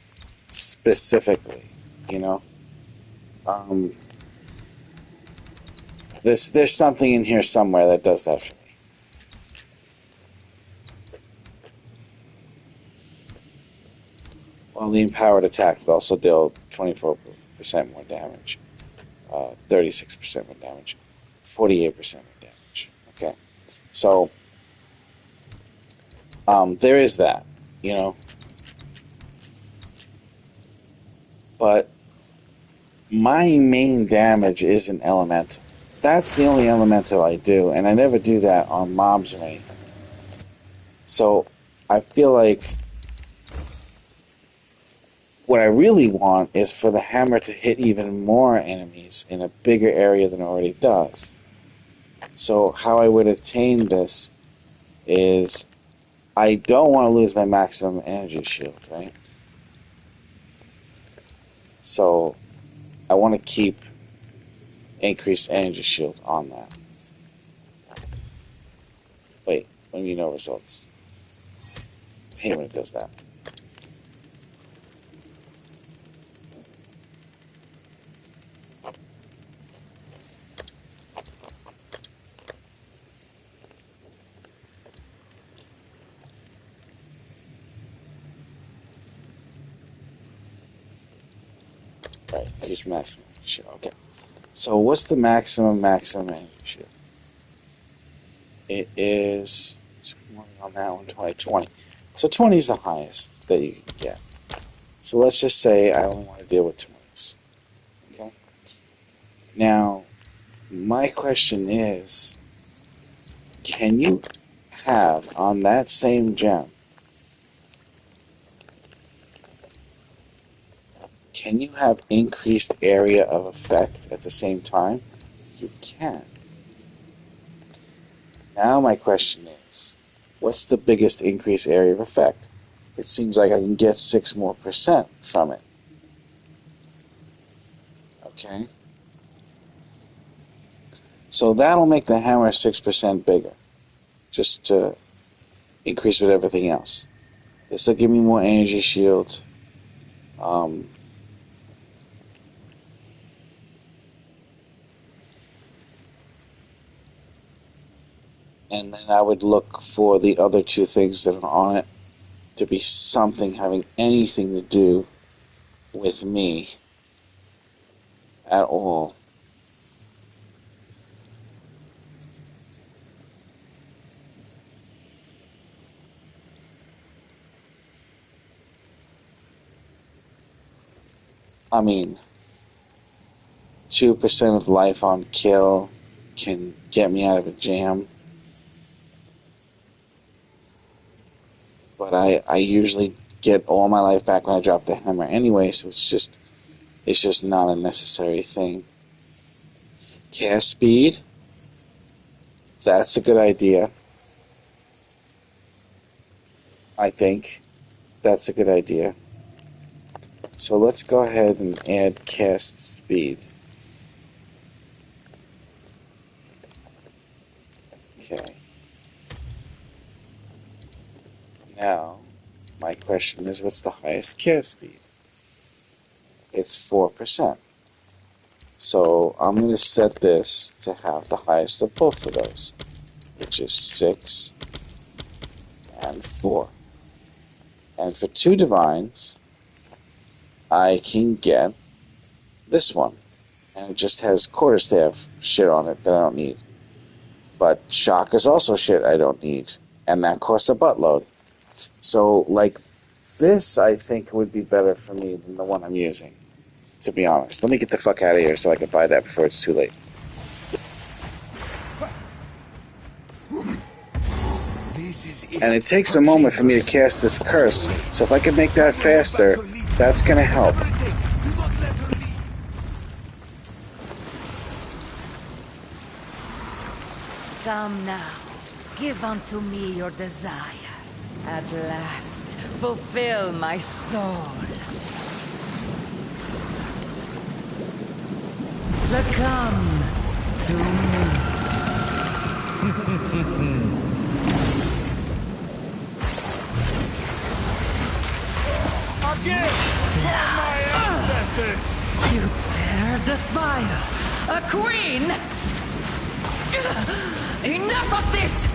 specifically, you know? There's something in here somewhere that does that for me. Well, the empowered attack would also deal 24% more damage, 36% more damage, 48% more damage. Okay, so there is that, you know. But my main damage isn't elemental. That's the only elemental I do, and I never do that on mobs or anything. So I feel like what I really want is for the hammer to hit even more enemies in a bigger area than it already does. So how I would attain this is I don't want to lose my maximum energy shield, right? So I want to keep increased energy shield on that. Wait, let me know results. I hate when it does that. Right, I use maximum shield. Okay. So what's the maximum energy shield? It is on that one, 20. So 20 is the highest that you can get. So let's just say I only want to deal with 20s. Okay? Now, my question is, can you have on that same gem, can you have increased area of effect at the same time? You can. Now my question is, what's the biggest increased area of effect? It seems like I can get 6% more from it. Okay? So that'll make the hammer 6% bigger, just to increase with everything else. This will give me more energy shield. Um, and then I would look for the other two things that are on it to be something having anything to do with me at all. I mean, 2% of life on kill can get me out of a jam. But I usually get all my life back when I drop the hammer anyway, so it's just not a necessary thing. Cast speed, that's a good idea. I think that's a good idea. So let's go ahead and add cast speed. Okay. Now, my question is, what's the highest cast speed? It's 4%. So I'm going to set this to have the highest of both of those, which is 6 and 4. And for 2 divines, I can get this one. And it just has quarterstaff shit on it that I don't need. But shock is also shit I don't need. And that costs a buttload. So, like, this I think would be better for me than the one I'm using, to be honest. Let me get the fuck out of here so I can buy that before it's too late. And it takes a moment for me to cast this curse, so if I can make that faster, that's going to help. Come now, give unto me your desire. At last, fulfill my soul. Succumb to me. Again! For my ancestors! You dare defile a queen? Enough of this!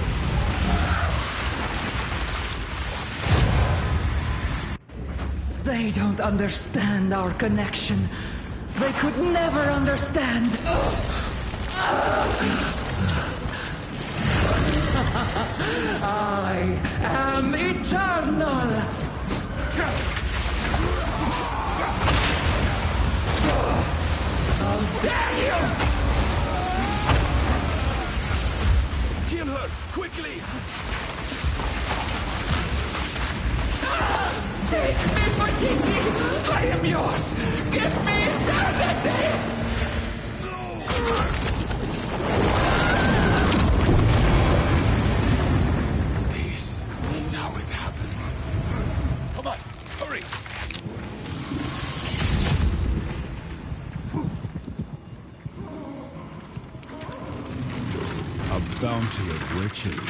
They don't understand our connection. They could never understand. I am eternal! How dare you! Kill her! Quickly! Take me, Pachiti! I am yours! Give me eternity! This is how it happens. Come on, hurry! A bounty of riches.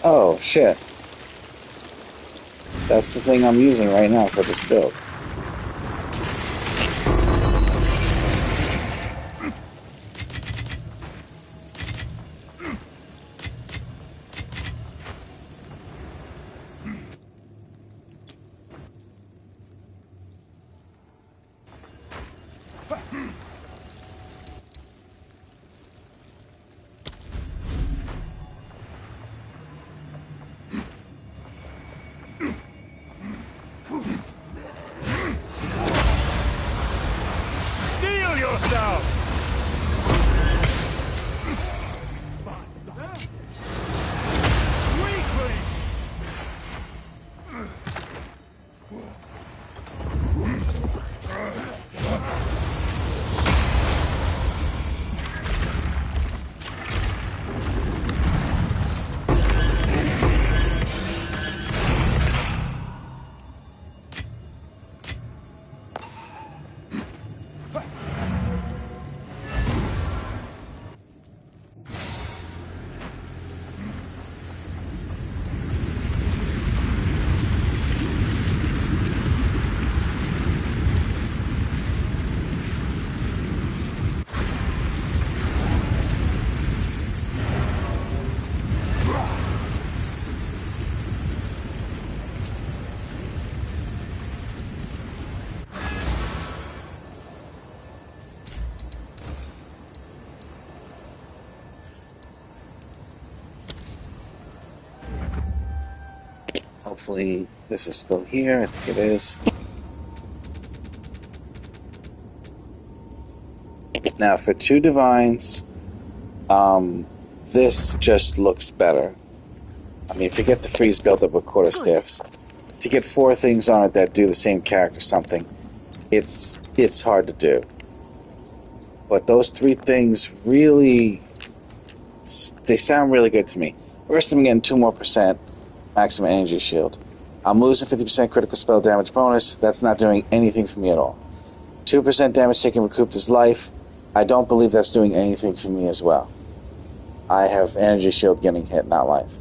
Oh, shit. That's the thing I'm using right now for this build. Steel yourself! Weakling! Hopefully this is still here. I think it is. Now for 2 divines, this just looks better. I mean, forget the freeze build up with quarterstaffs. To get 4 things on it that do the same character something, it's hard to do. But those 3 things really, they sound really good to me. First, I'm getting 2 more % maximum energy shield. I'm losing 50% critical spell damage bonus. That's not doing anything for me at all. 2% damage taken recouped his life. I don't believe that's doing anything for me as well. I have energy shield getting hit, not life.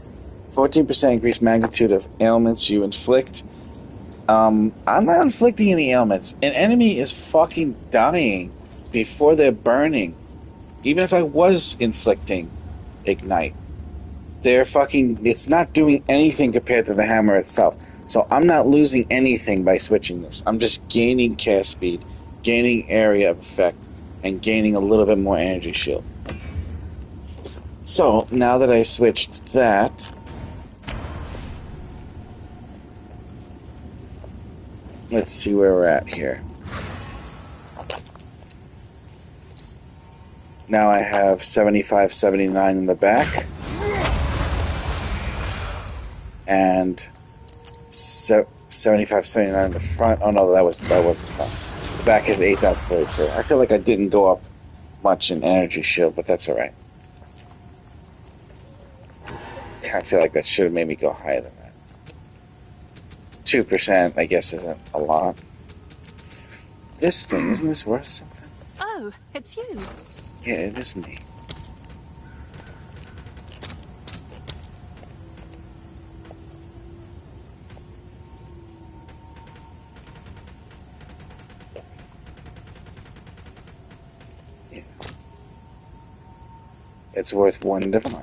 14% increased magnitude of ailments you inflict. I'm not inflicting any ailments. An enemy is fucking dying before they're burning. Even if I was inflicting ignite, it's not doing anything compared to the hammer itself. So I'm not losing anything by switching this. I'm just gaining cast speed, gaining area of effect, and gaining a little bit more energy shield. So now that I switched that, let's see where we're at here. Now I have 75, 79 in the back. And 75, 79 in the front. Oh no, that was the front. The back is 8,032. I feel like I didn't go up much in energy shield, but that's alright. I feel like that should have made me go higher than that. 2%, I guess, isn't a lot. This thing, isn't this worth something? Oh, it's you. Yeah, it is me. Yeah. It's worth 1 divine.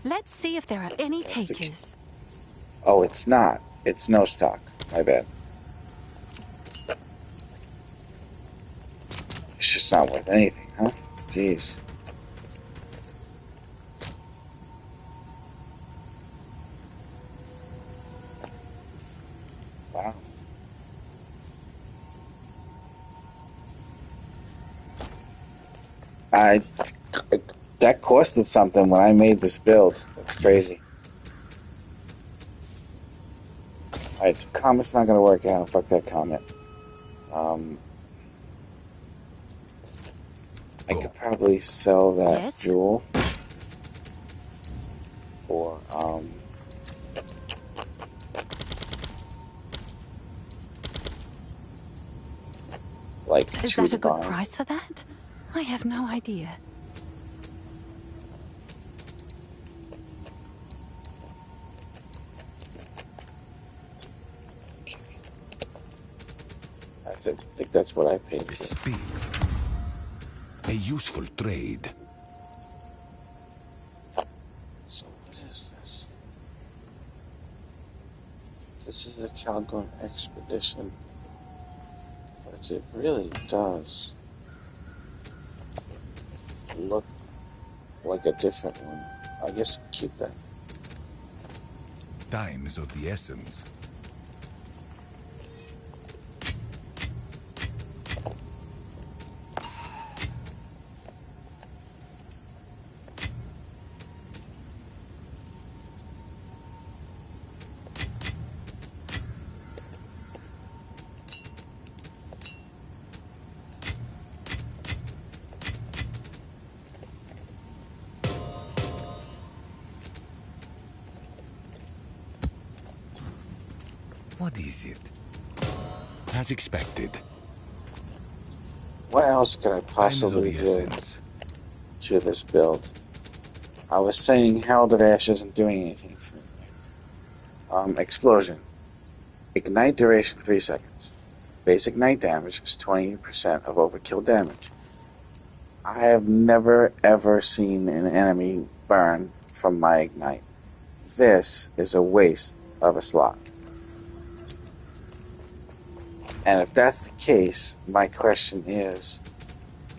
Let's see if there are any takers. Oh, it's not. It's no stock. My bad. It's just not worth anything, huh? Jeez. Wow. That costed something when I made this build. That's crazy. Alright, so Comet's not gonna work out. Fuck that Comet. I could probably sell that jewel. Or, like, Is that a good price for that? I have no idea. I think that's what I paid for. Speed. A useful trade. So what is this? This is a Calgon expedition. But it really does look like a different one. I guess I'll keep that. Time is of the essence. What is it? As expected. What else could I possibly do to this build? I was saying Herald of Ash isn't doing anything for me. Explosion. Ignite duration 3 seconds. Basic night damage is 20% of overkill damage. I have never ever seen an enemy burn from my ignite. This is a waste of a slot. And if that's the case, my question is,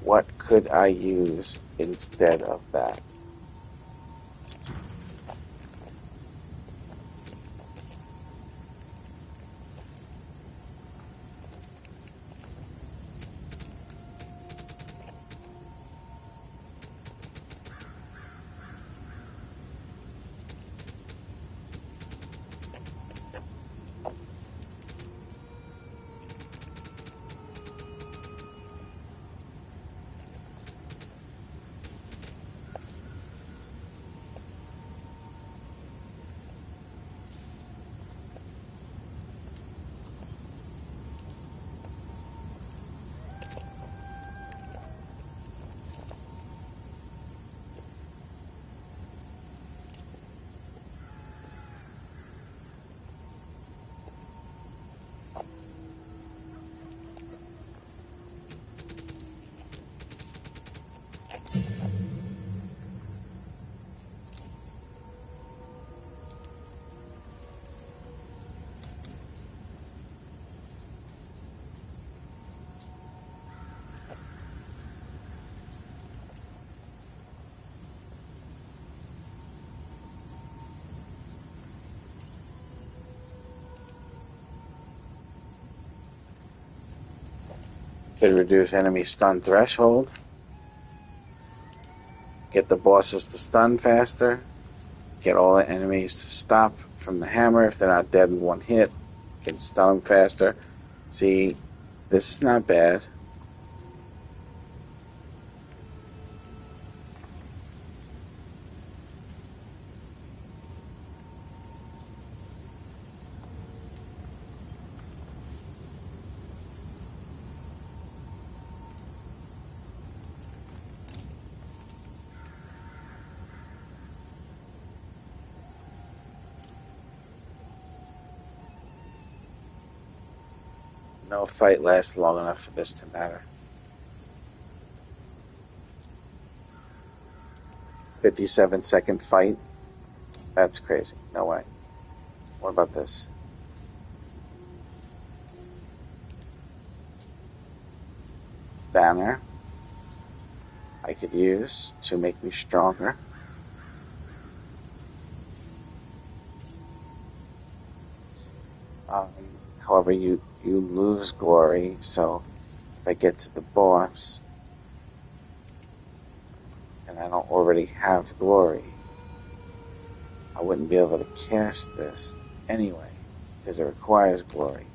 what could I use instead of that. Could reduce enemy stun threshold. Get the bosses to stun faster. Get all the enemies to stop from the hammer if they're not dead in one hit. Can stun them faster. See, this is not bad. No fight lasts long enough for this to matter. 57-second fight? That's crazy. No way. What about this? Banner. I could use to make me stronger. However, you lose glory, so if I get to the boss and I don't already have glory, I wouldn't be able to cast this anyway, because it requires glory.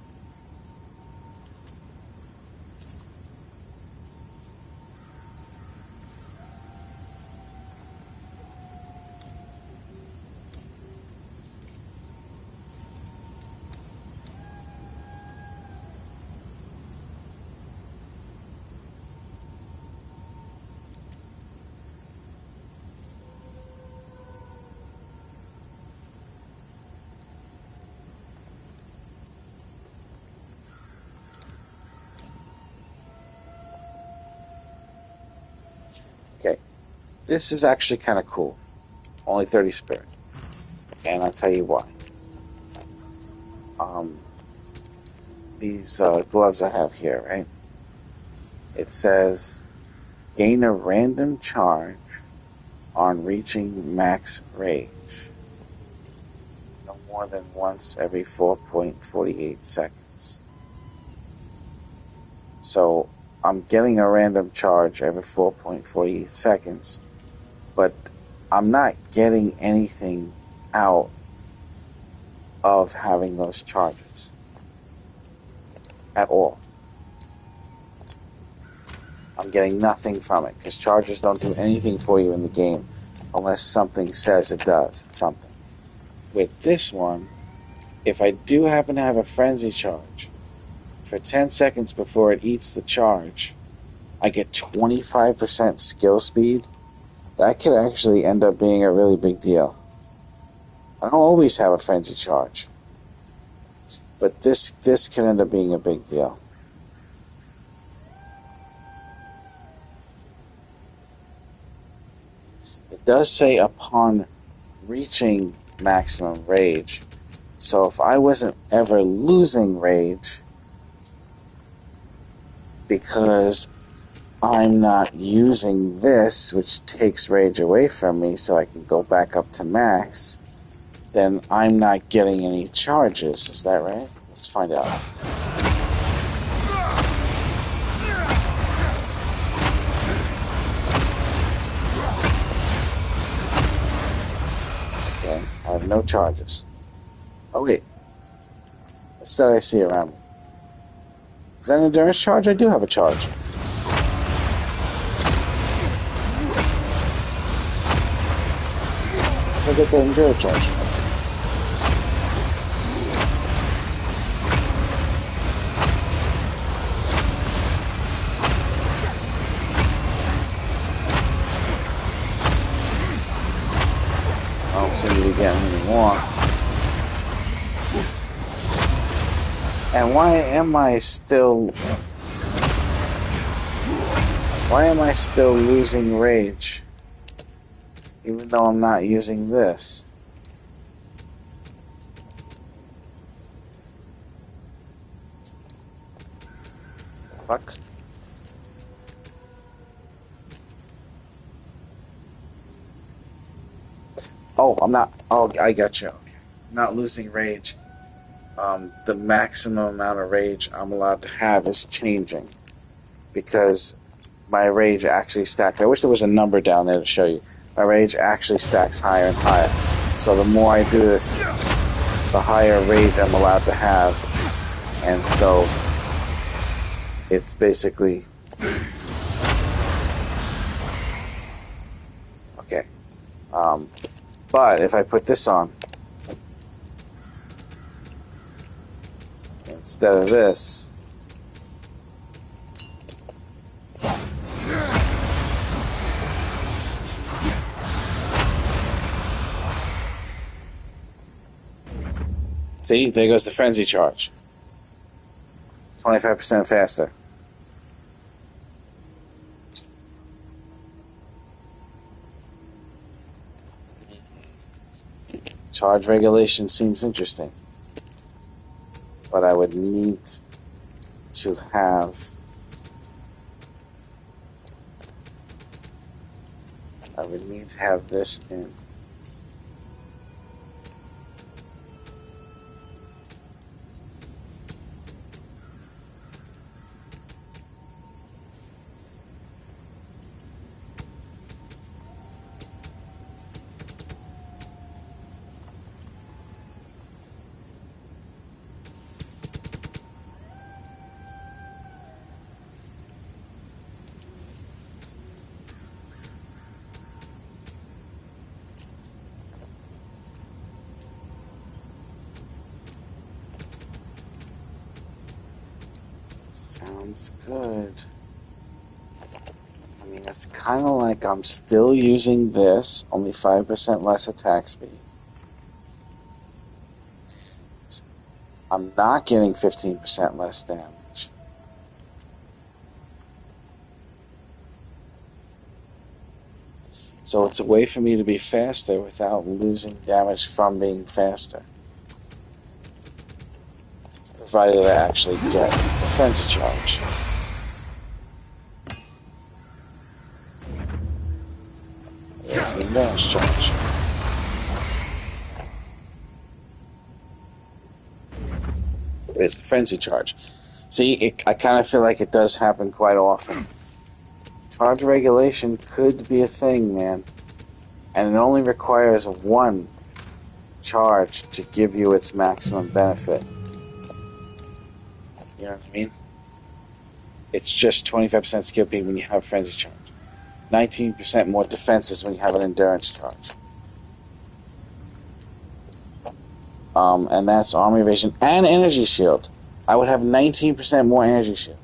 Okay, this is actually kind of cool. Only 30 spirit. And I'll tell you why. These gloves I have here, right? It says, gain a random charge on reaching max rage. No more than once every 4.48 seconds. So, I'm getting a random charge every 4.48 seconds, but I'm not getting anything out of having those charges at all. I'm getting nothing from it, because charges don't do anything for you in the game unless something says it does something. With this one, if I do happen to have a frenzy charge, for 10 seconds before it eats the charge, I get 25% skill speed. That could actually end up being a really big deal. I don't always have a frenzy charge, but this can end up being a big deal. It does say upon reaching maximum rage, so if I wasn't ever losing rage because I'm not using this, which takes rage away from me so I can go back up to max, then I'm not getting any charges. Is that right? Let's find out. Okay, I have no charges. Oh wait, what's that I see around me? Is that an endurance charge? I do have a charge. I get the endurance charge. I don't seem to be getting any more. And why am I still losing rage? Even though I'm not using this. Fuck. Oh, I'm not. Oh, I got you. I'm not losing rage. The maximum amount of rage I'm allowed to have is changing because my rage actually stacks. I wish there was a number down there to show you. My rage actually stacks higher and higher. So the more I do this, the higher rage I'm allowed to have. And so it's basically... Okay. But if I put this on, instead of this, see, there goes the frenzy charge. 25% faster. Charge regulation seems interesting. But I would need to have... this in. Sounds good. I mean, it's kind of like I'm still using this, only 5% less attack speed. I'm not getting 15% less damage. So it's a way for me to be faster without losing damage from being faster. Provided I actually get a frenzy charge. There's the endurance charge. There's the frenzy charge. See, I kind of feel like it does happen quite often. Charge regulation could be a thing, man. And it only requires one charge to give you its maximum benefit. You know what I mean? It's just 25% skill peak when you have frenzy charge. 19% more defenses when you have an endurance charge. And that's armor evasion and energy shield. I would have 19% more energy shield.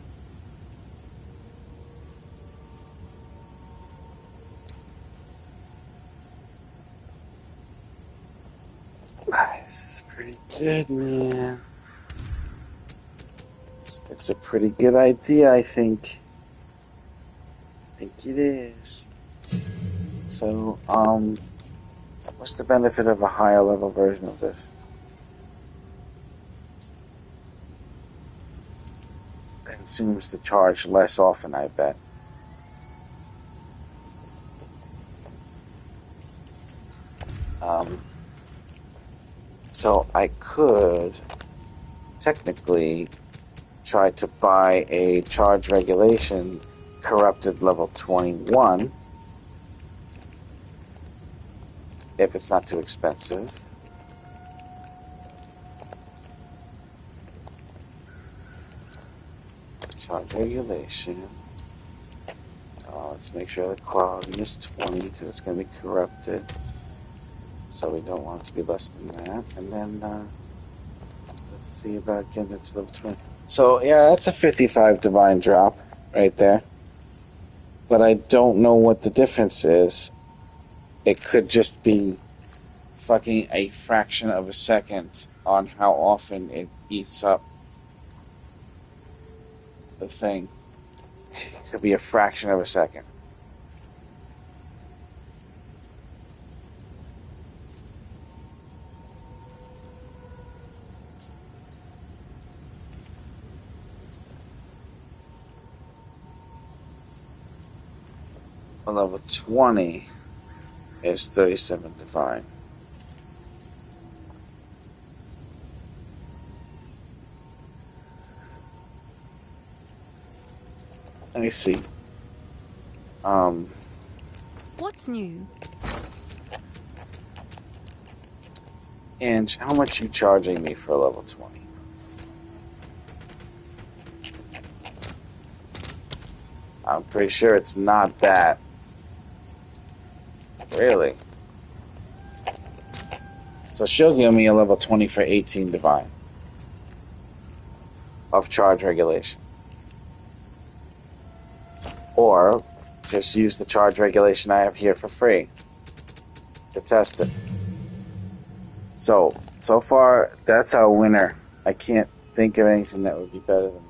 This is pretty good, man. It's a pretty good idea, I think. I think it is. So, what's the benefit of a higher level version of this? It consumes the charge less often, I bet. So I could technically try to buy a charge regulation corrupted level 21 if it's not too expensive. Charge regulation. Let's make sure the quality is 20 because it's going to be corrupted. So we don't want it to be less than that. And then let's see about getting it to level 20. So yeah, that's a 55 divine drop right there. But I don't know what the difference is. It could just be fucking a fraction of a second on how often it eats up the thing. It could be a fraction of a second. A level 20 is 37 divine. I see. What's new? And how much you charging me for a level 20? I'm pretty sure it's not that. Really? So she'll give me a level 20 for 18 divine of charge regulation. Or just use the charge regulation I have here for free to test it. So far, that's our winner. I can't think of anything that would be better than that.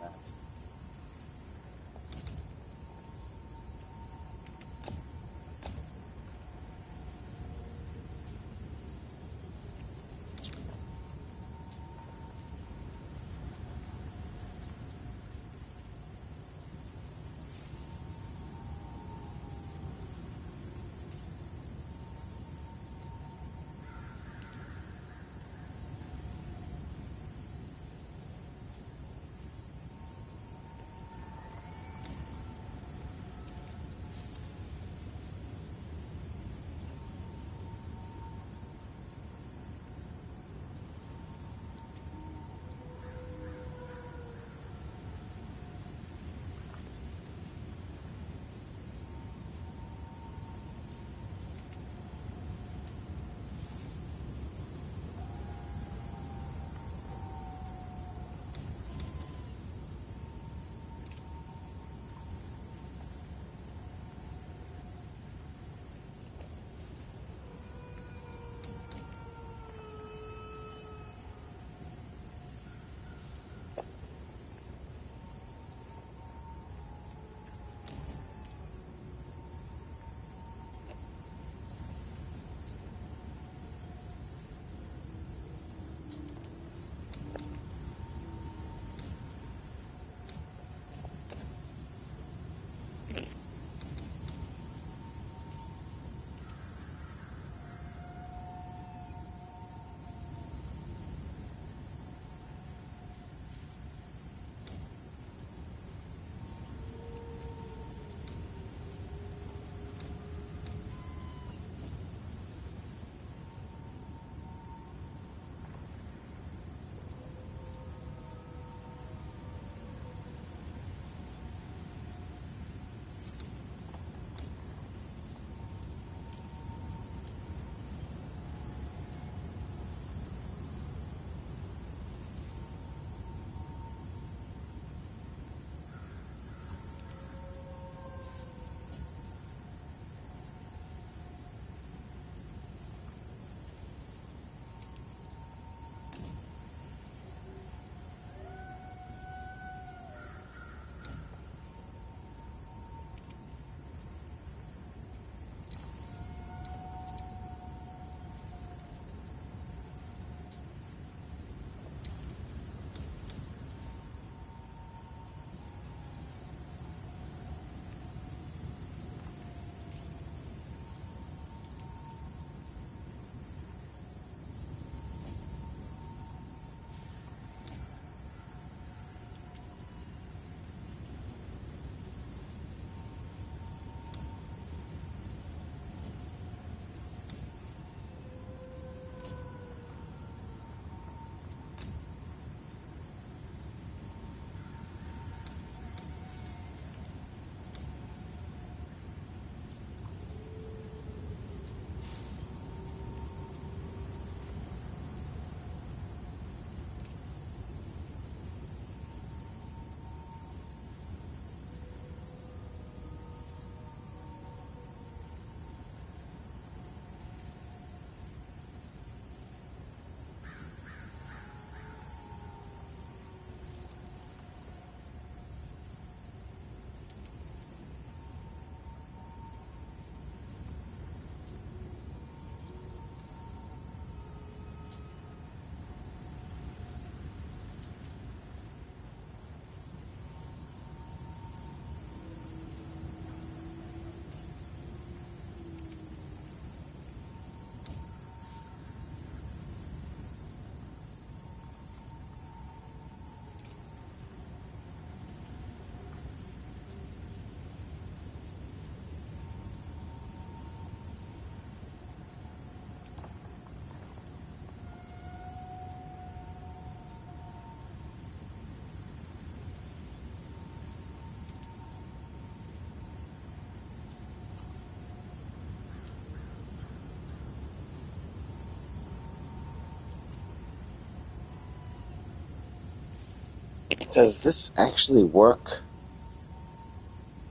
Does this actually work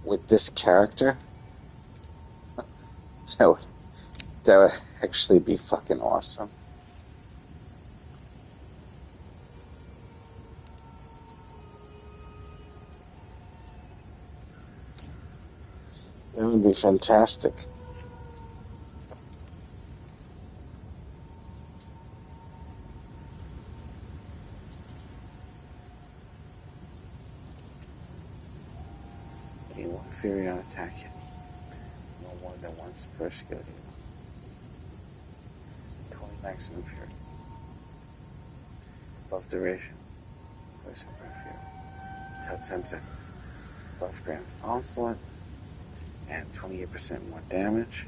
with this character? That would actually be fucking awesome. That would be fantastic. Gain 1 fury on attack hit. No more than once per skill heal. 20 maximum fury. Buff duration. Poison per fury. Until 10 seconds. Buff grants onslaught. And 28% more damage.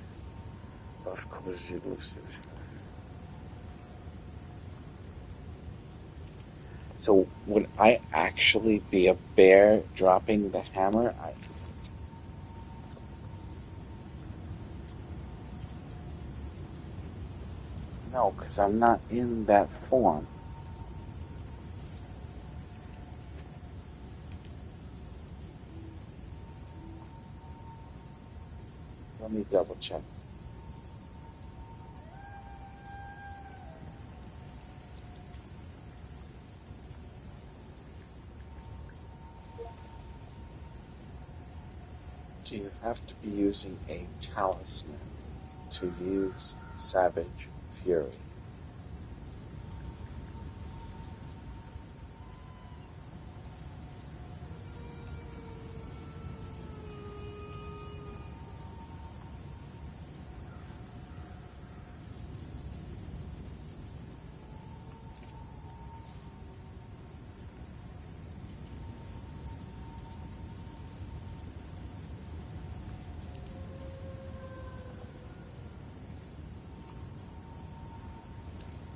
Buff causes you to lose. So would I actually be a bear dropping the hammer? No, because I'm not in that form. Let me double check. Do you have to be using a talisman to use Savage Fury?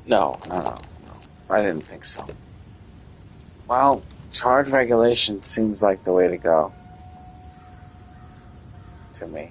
No. I didn't think so. Well, charge regulation seems like the way to go. To me.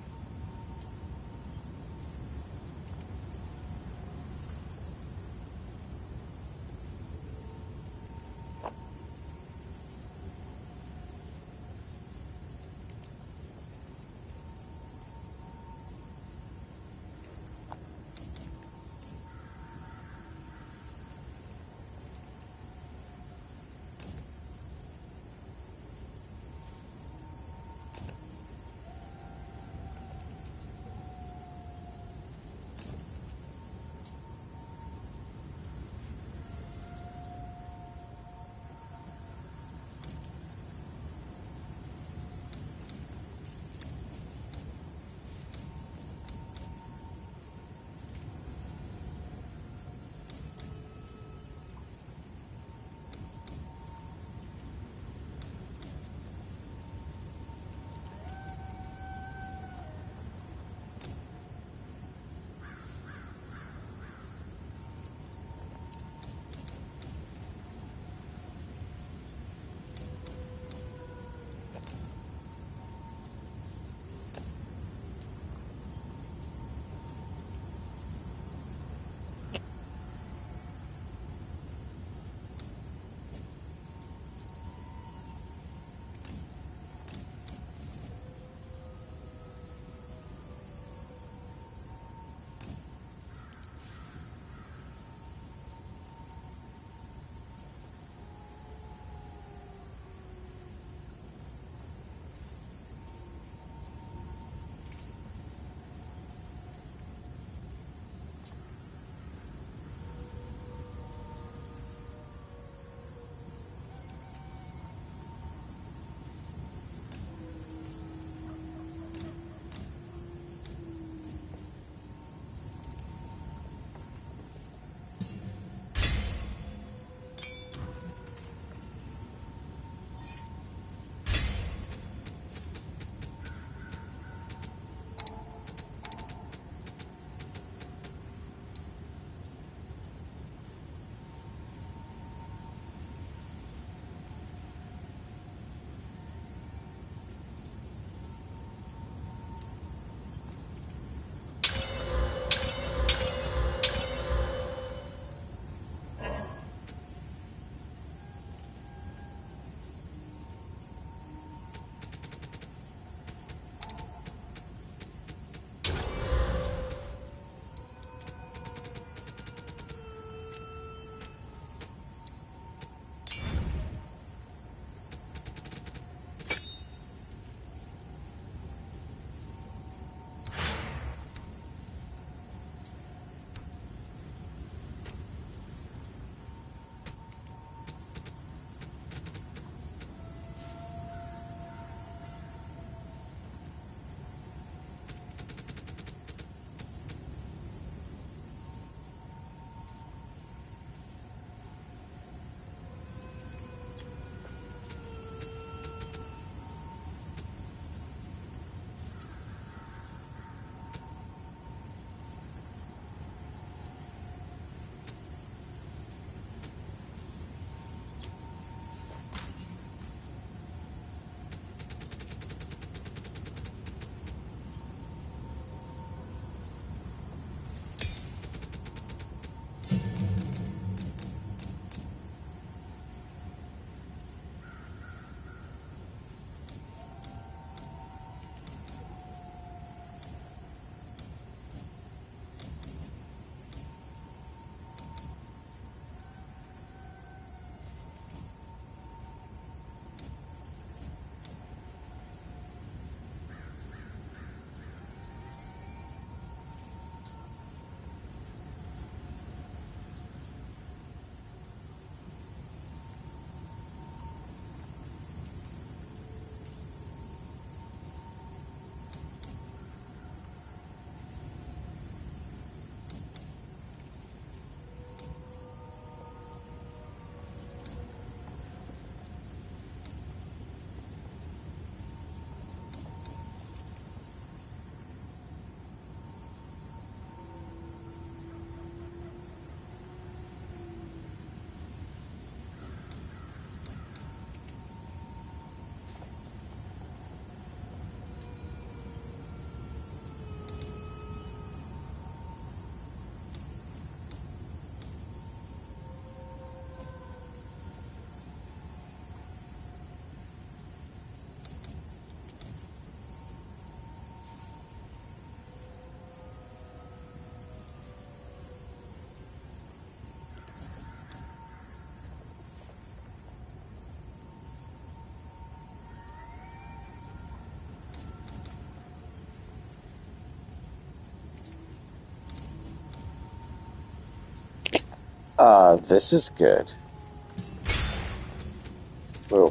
This is good.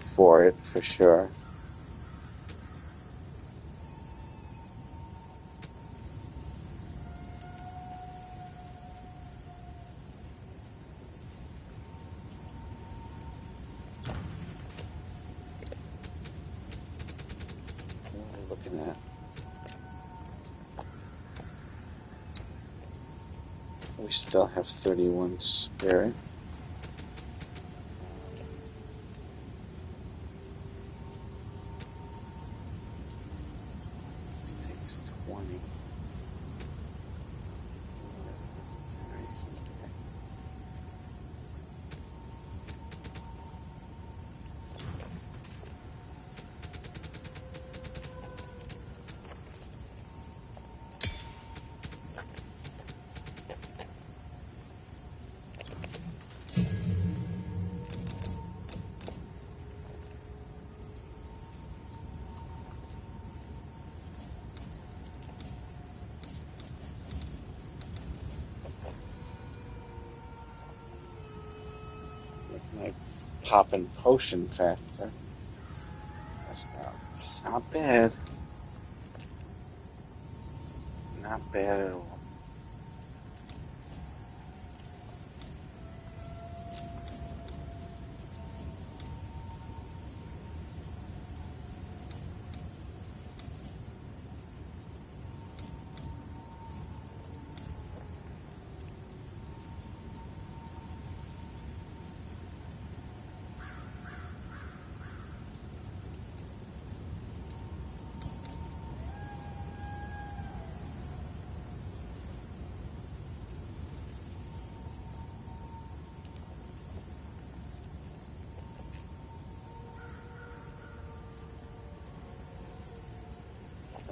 For it, for sure. What are we looking at? We still have 31 spirit. This takes 20. My poppin' potion factor. That's not bad. Not bad at all.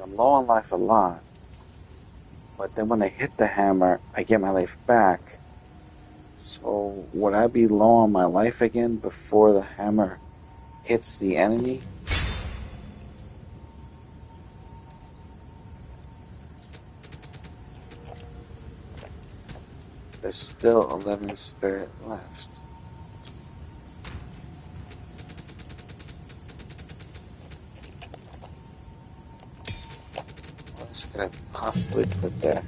I'm low on life a lot, but then when I hit the hammer, I get my life back. So would I be low on my life again before the hammer hits the enemy? There's still 11 spirit left. What else could I possibly put there?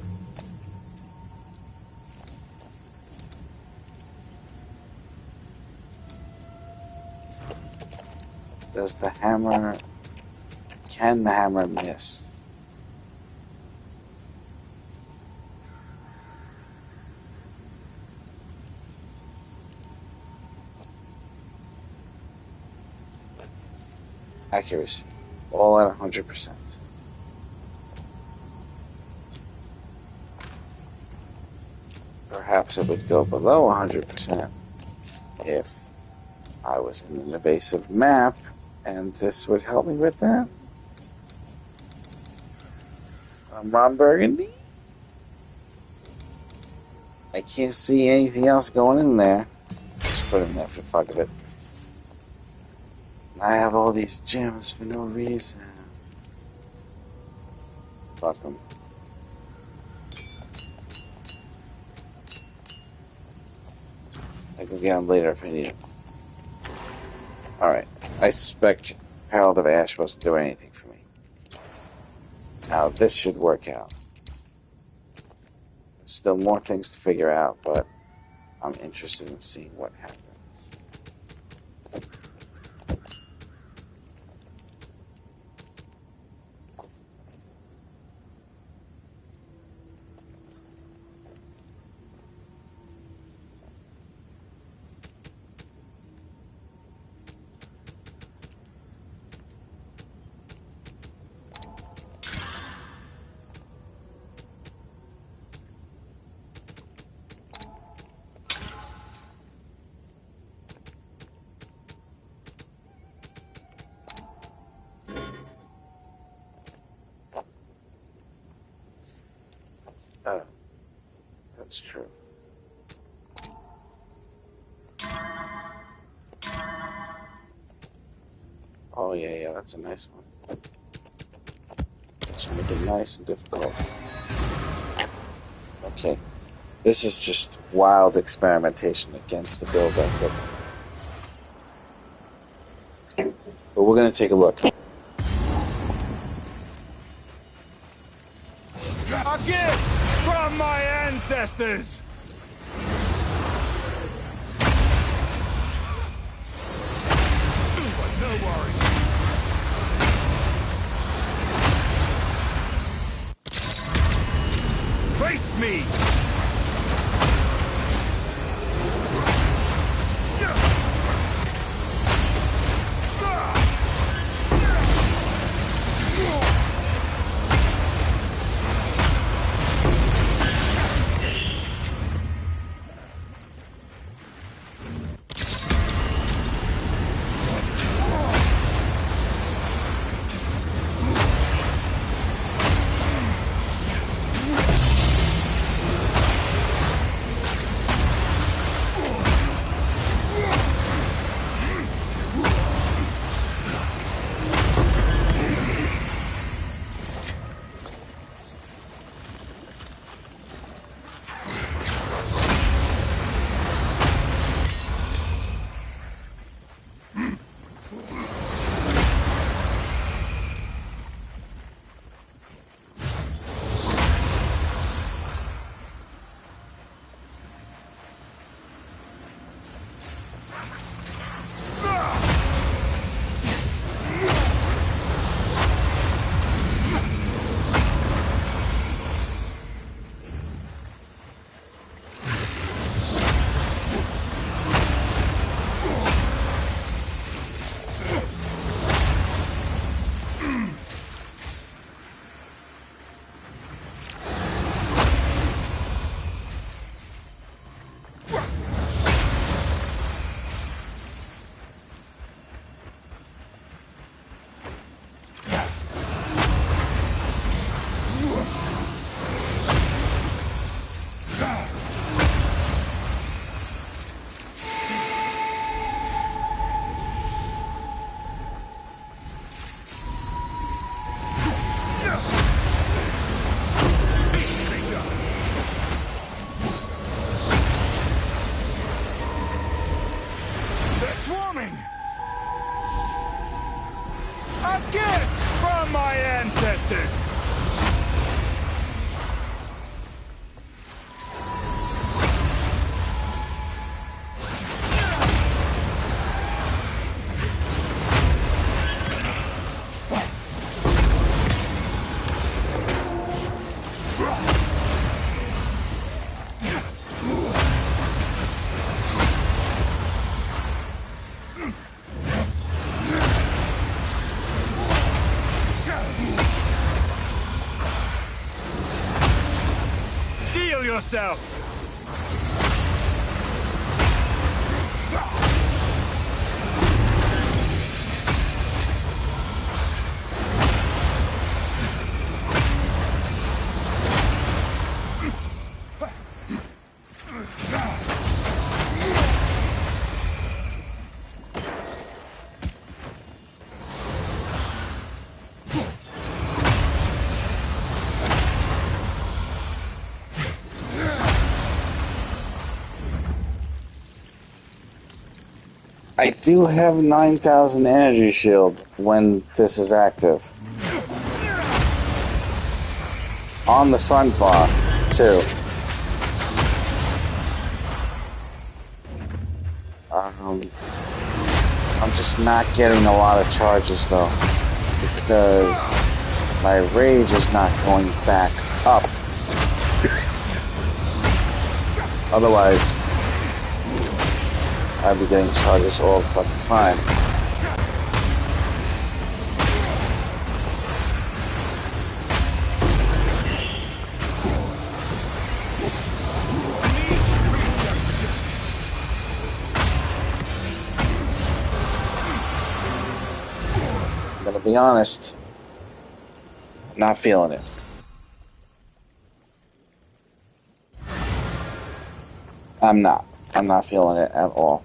Can the hammer miss? Accuracy, all at 100%. Perhaps it would go below 100% if I was in an evasive map, and this would help me with that. Ron Burgundy? I can't see anything else going in there. Just put it in there for the fuck of it. I have all these gems for no reason. Fuck them. I can get them later if I need them. Alright. I suspect Herald of Ash wasn't doing anything for me. Now this should work out. Still more things to figure out, but I'm interested in seeing what happens. Oh, that's true. Oh, yeah, that's a nice one. Let's make it nice and difficult. Okay, This is just wild experimentation against the build I put. But we're going to take a look. A gift from my ancestors! But no worries. Face me! A gift from my ancestors! Steel yourself! I do have 9,000 energy shield when this is active. On the front bar, too. I'm just not getting a lot of charges though, because my rage is not going back up. Otherwise, I'd be getting charges all the fucking time. I'm gonna be honest, not feeling it. I'm not feeling it at all.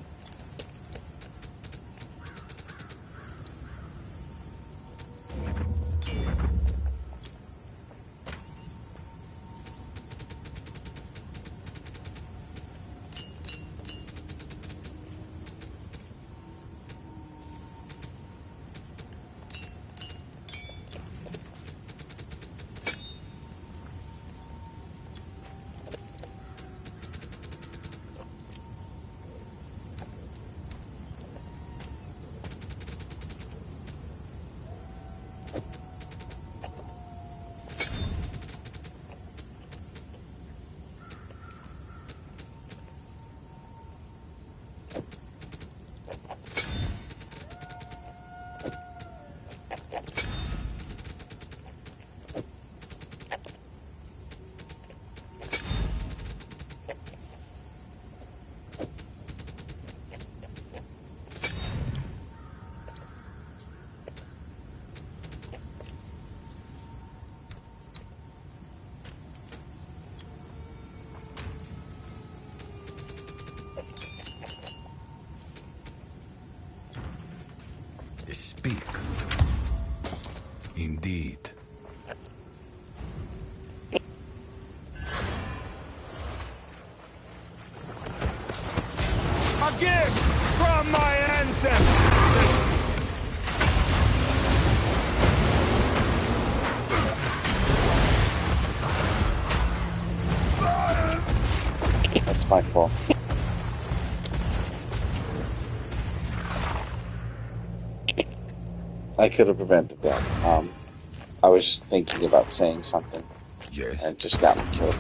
Speak. Indeed. A gift from my ancestors! That's my fault. I could have prevented that. I was just thinking about saying something Yes. and it just got me killed.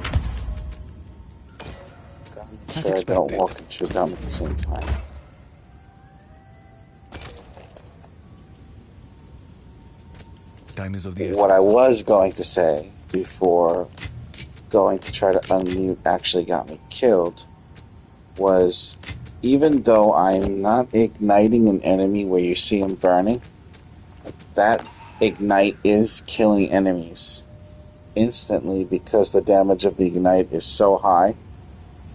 Gotta make As sure I don't expected. walk and chew gum at the same time. Time is of the essence. What I was going to say before going to try to unmute actually got me killed was, even though I'm not igniting an enemy where you see him burning, that ignite is killing enemies instantly because the damage of the ignite is so high.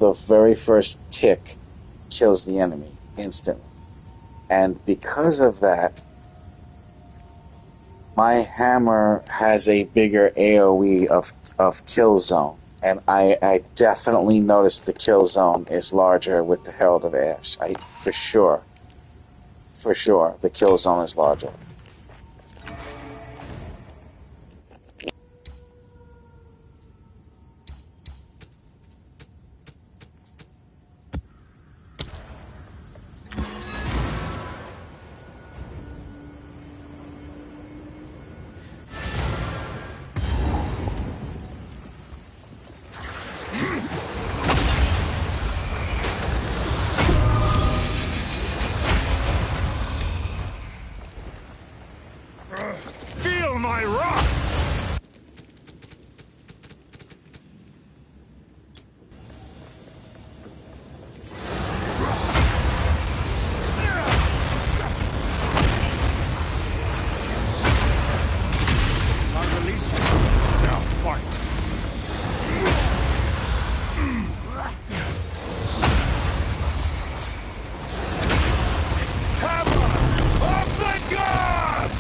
The very first tick kills the enemy instantly. And because of that, my hammer has a bigger AoE of kill zone. And I definitely noticed the kill zone is larger with the Herald of Ash. For sure, the kill zone is larger. Feel my rock! I'll release you. Now fight. Hammer of the gods!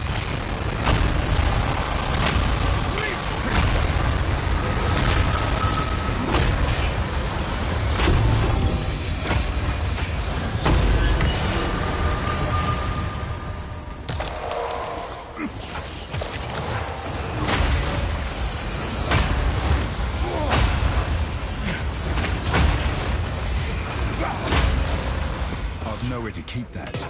I've nowhere to keep that.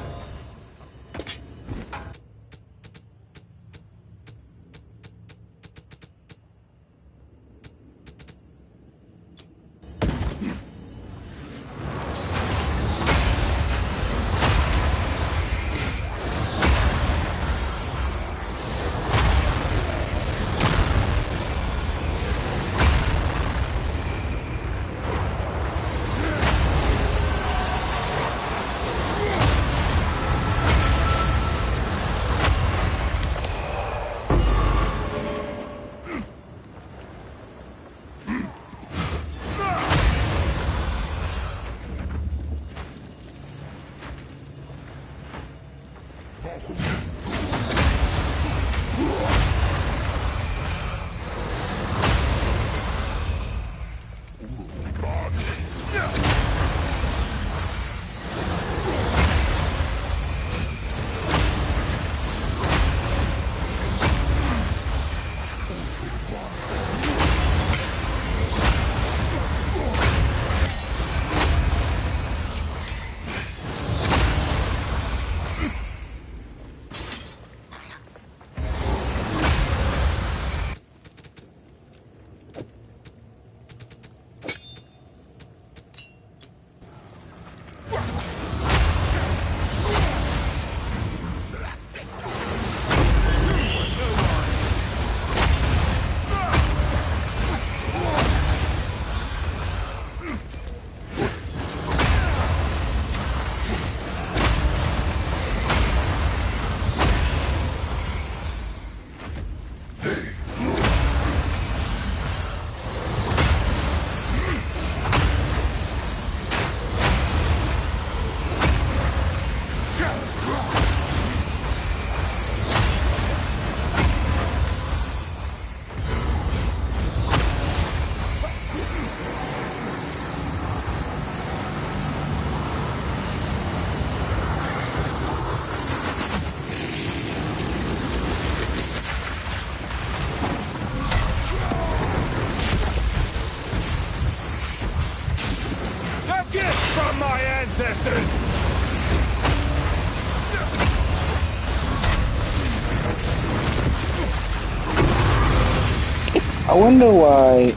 wonder why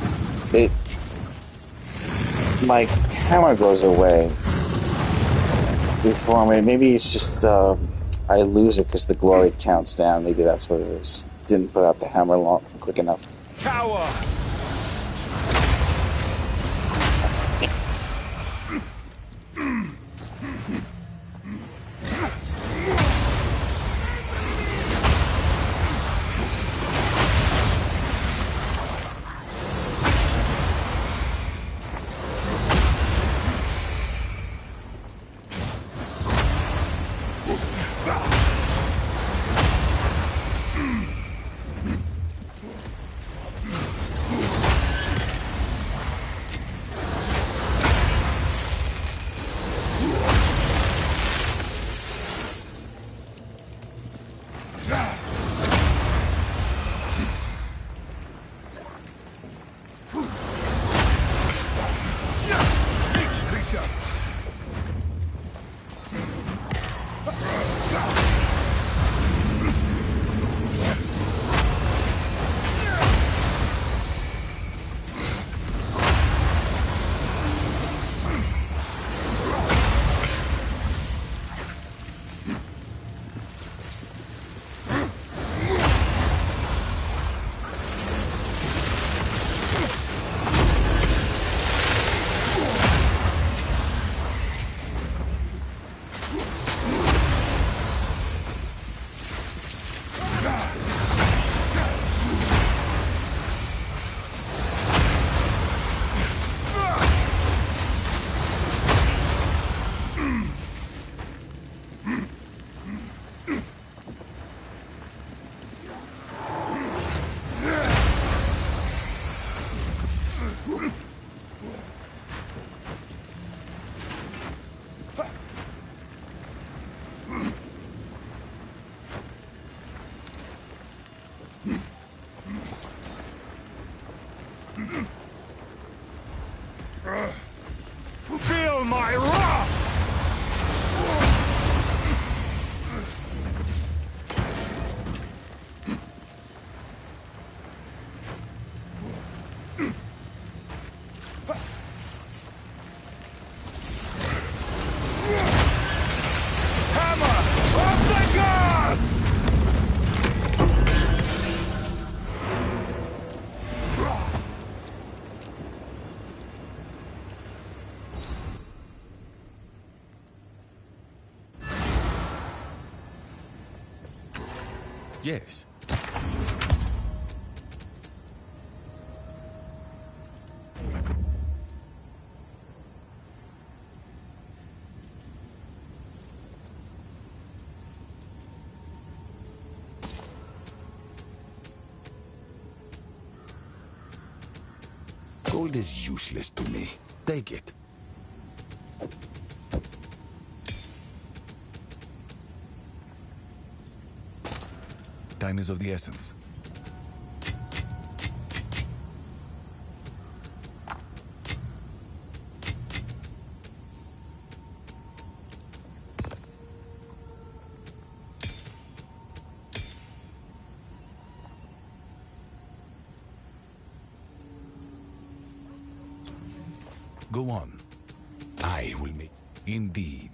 it my hammer goes away before me. Maybe it's just I lose it because the glory counts down. Maybe that's what it is. Didn't put out the hammer quick enough. Cower! Feel my wrath! Hammer of the gods! Yes. Gold is useless to me. Take it. Time is of the essence. Go on. I will make. Indeed.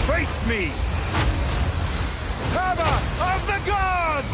Face me! Hammer of the gods!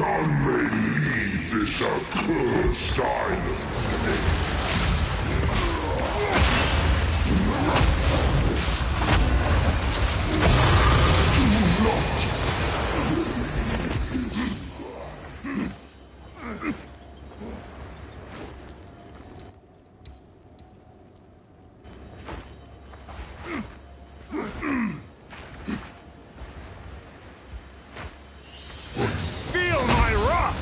None may leave this accursed island. Feel my wrath!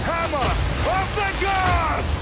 Hammer of the gods!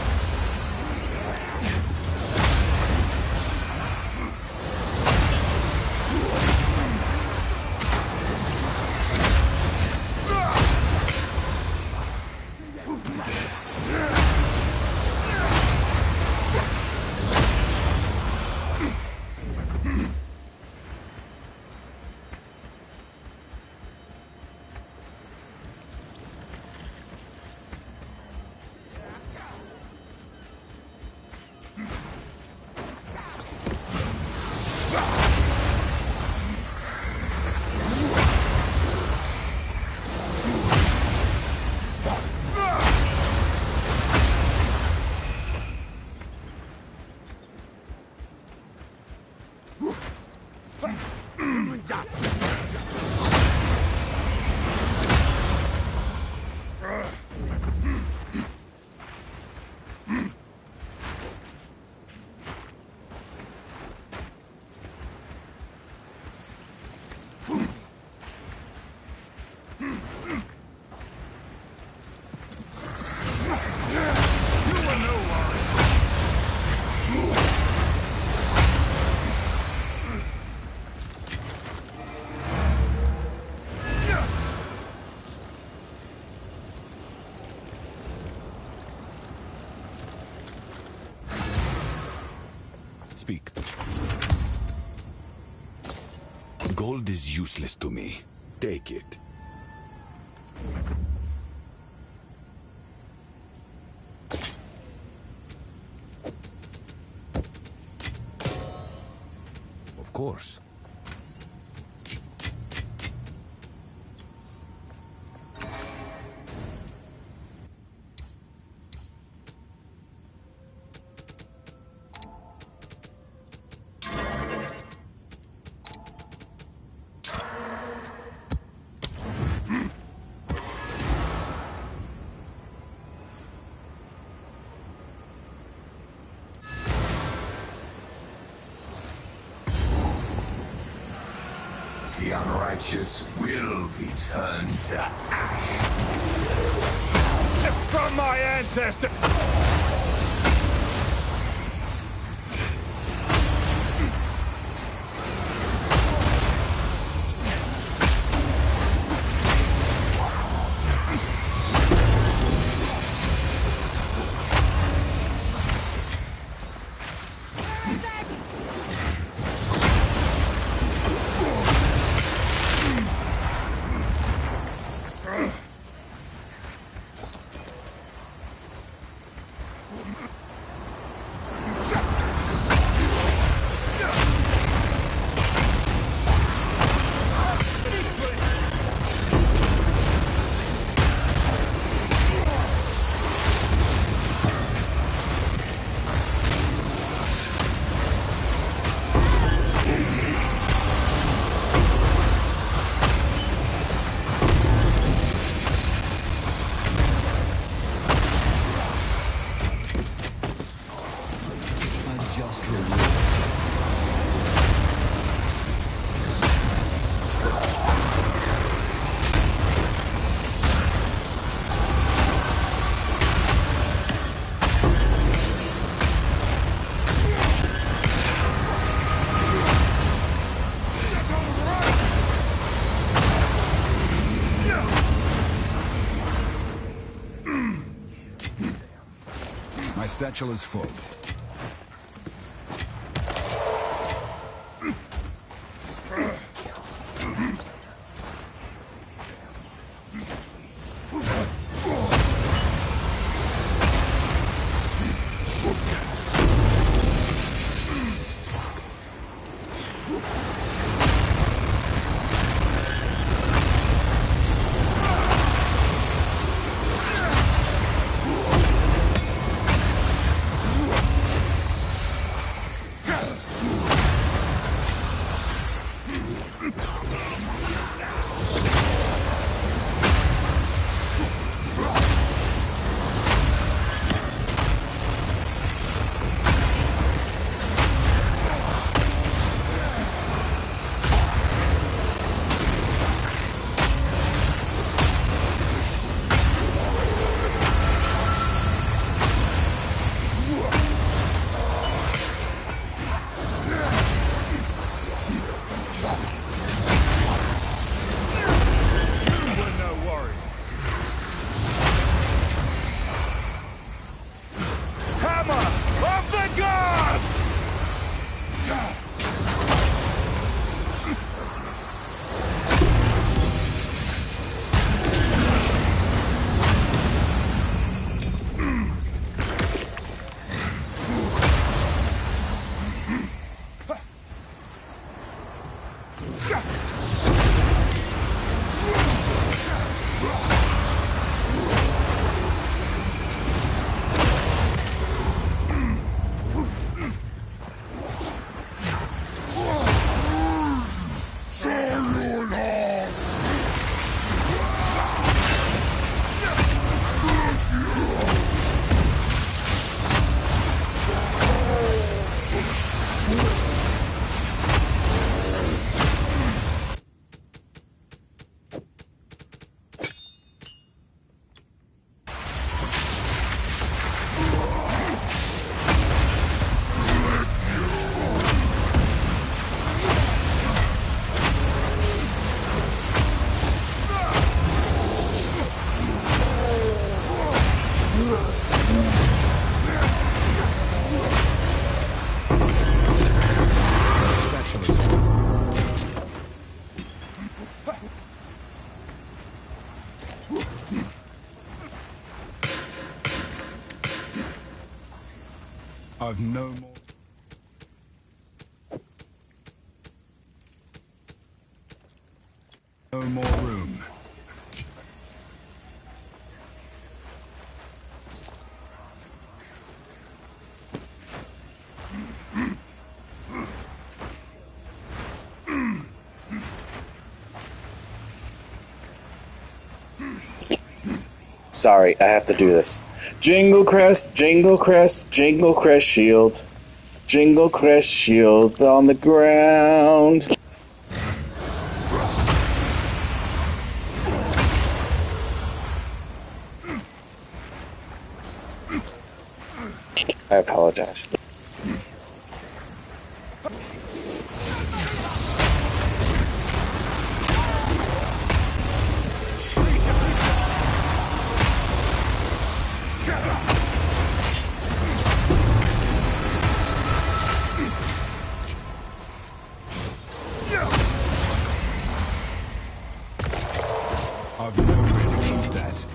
Speak. Gold is useless to me. Take it. Of course. The unrighteous will be turned to ash. From my ancestors! My satchel is full. I've no more. No more room. Sorry, I have to do this. Jingle crest, jingle crest, jingle crest shield. Jingle crest shield on the ground. I apologize. I've nowhere to keep that.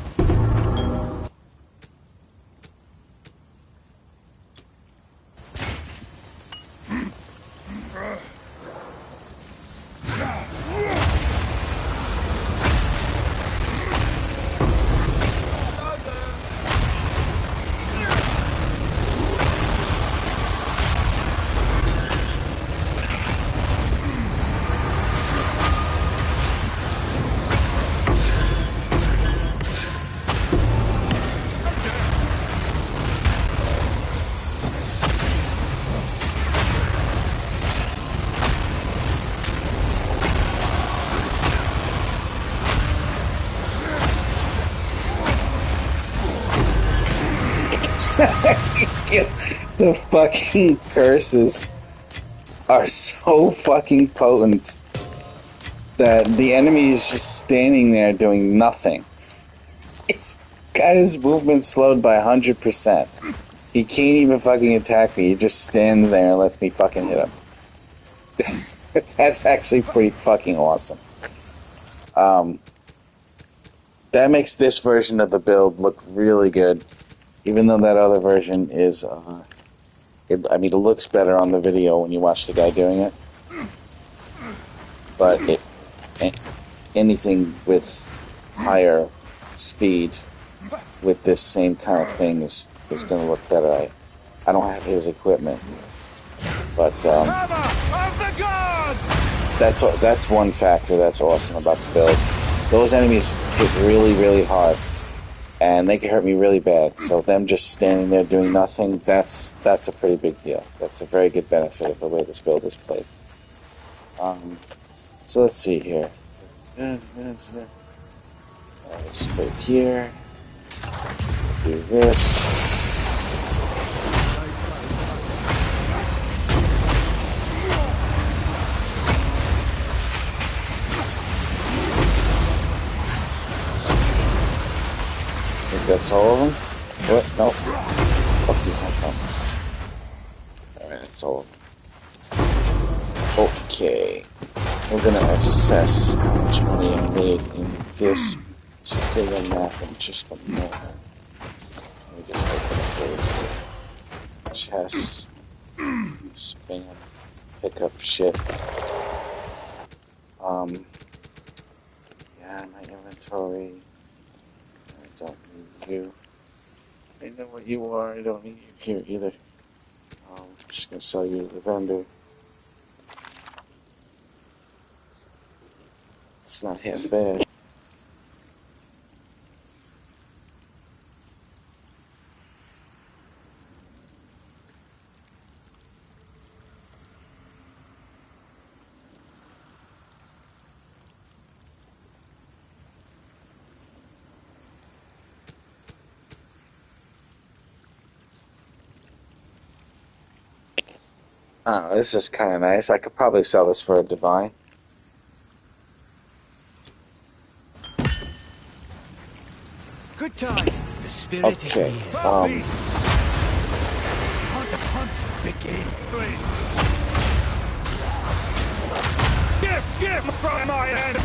The fucking curses are so fucking potent that the enemy is just standing there doing nothing. It's got his movement slowed by 100%. He can't even fucking attack me. He just stands there and lets me fucking hit him. That's actually pretty fucking awesome. That makes this version of the build look really good, even though that other version is, it looks better on the video when you watch the guy doing it. But anything with higher speed with this same kind of thing is going to look better. I don't have his equipment, but that's one factor that's awesome about the builds. Those enemies hit really, really hard, and they can hurt me really bad. So them just standing there doing nothing, that's a pretty big deal. That's a very good benefit of the way this build is played. So let's see here. Let's go here. Do this. I think that's all of them. What? No. Fuck you, Alright, that's all of them. Okay. We're gonna assess how much money I made in this particular map in just a moment. Let me just open up those chests, spam, pick up shit. Yeah, my inventory. I don't need you. I know what you are. I don't need you here either. I'm just gonna sell you to the vendor. It's not half bad. Oh, this is kind of nice. I could probably sell this for a divine. Good time. The spirit is Okay, here. Hunt, begin. Give from my hand.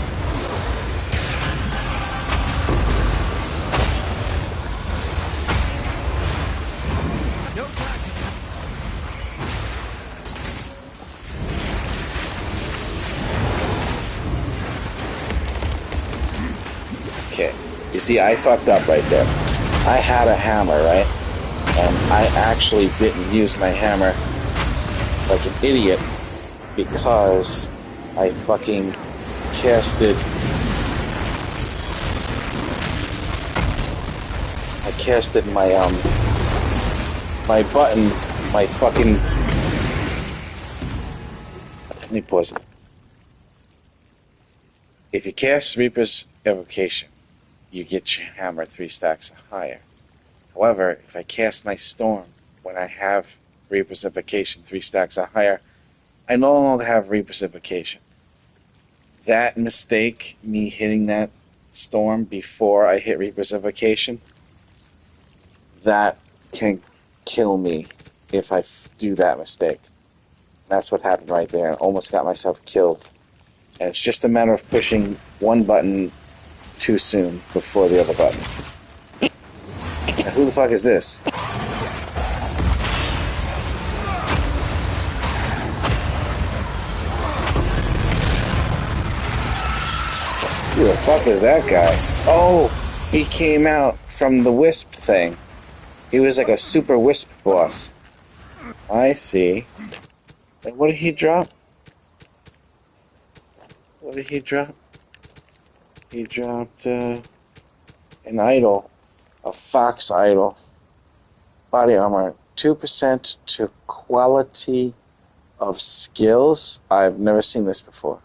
No time. Okay, you see, I fucked up right there. I had a hammer, right? And I actually didn't use my hammer like an idiot because I fucking casted... I casted my, my button, my fucking... Let me pause it. If you cast Reaper's Evocation, you get your hammer 3 stacks or higher. However, if I cast my Storm when I have Reaper's Evocation 3 stacks or higher, I no longer have Reaper's Evocation. That mistake, me hitting that Storm before I hit Reaper's Evocation, that can kill me if I do that mistake. That's what happened right there. I almost got myself killed. And it's just a matter of pushing one button too soon before the other button. Now, who the fuck is this? Who the fuck is that guy? Oh, he came out from the Wisp thing. He was like a super Wisp boss. I see. And what did he drop? What did he drop? He dropped an idol. A fox idol. Body armor. 2% to quality of skills. I've never seen this before.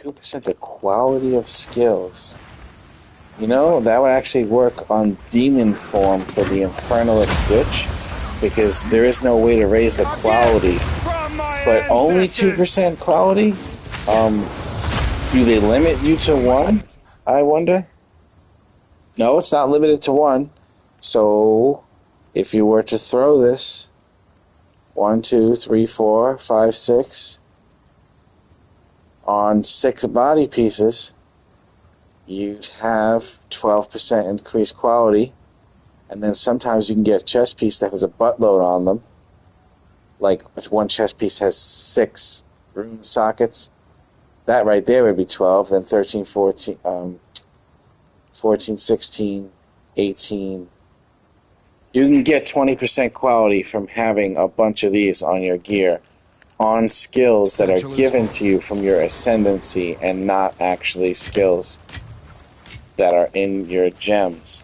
2% to quality of skills. You know, that would actually work on demon form for the Infernalist Witch, because there is no way to raise the quality. But only 2% quality? Do they limit you to 1? I wonder? No, it's not limited to 1. So, if you were to throw this 1, 2, 3, 4, 5, 6 on 6 body pieces, you'd have 12% increased quality. And then sometimes you can get a chest piece that has a buttload on them. Like one chest piece has 6 rune sockets. That right there would be 12. Then 13, 14, 14, 16, 18. You can get 20% quality from having a bunch of these on your gear on skills that are given to you from your ascendancy and not actually skills that are in your gems.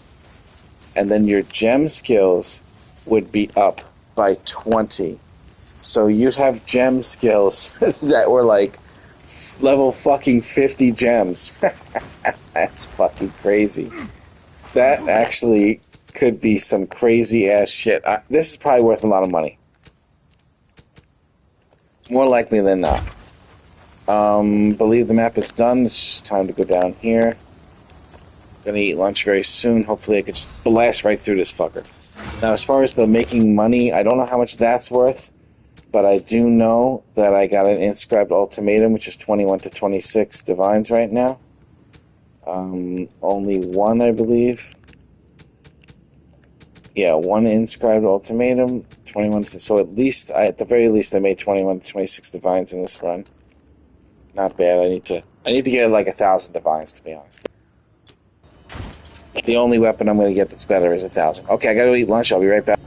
And then your gem skills would be up by 20. So you'd have gem skills that were like level fucking 50 gems. That's fucking crazy. That actually could be some crazy ass shit. This is probably worth a lot of money. More likely than not. Believe the map is done. It's just time to go down here. Gonna eat lunch very soon. Hopefully I could just blast right through this fucker. Now, as far as the making money, I don't know how much that's worth, but I do know that I got an inscribed ultimatum, which is 21 to 26 divines right now. Only one, I believe. Yeah, one inscribed ultimatum, 21 to, so at least, at the very least, I made 21 to 26 divines in this run. Not bad. I need to get like 1,000 divines, to be honest. The only weapon I'm going to get that's better is 1,000. Okay, I got to eat lunch. I'll be right back.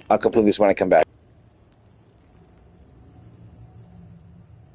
I'll complete this when I come back.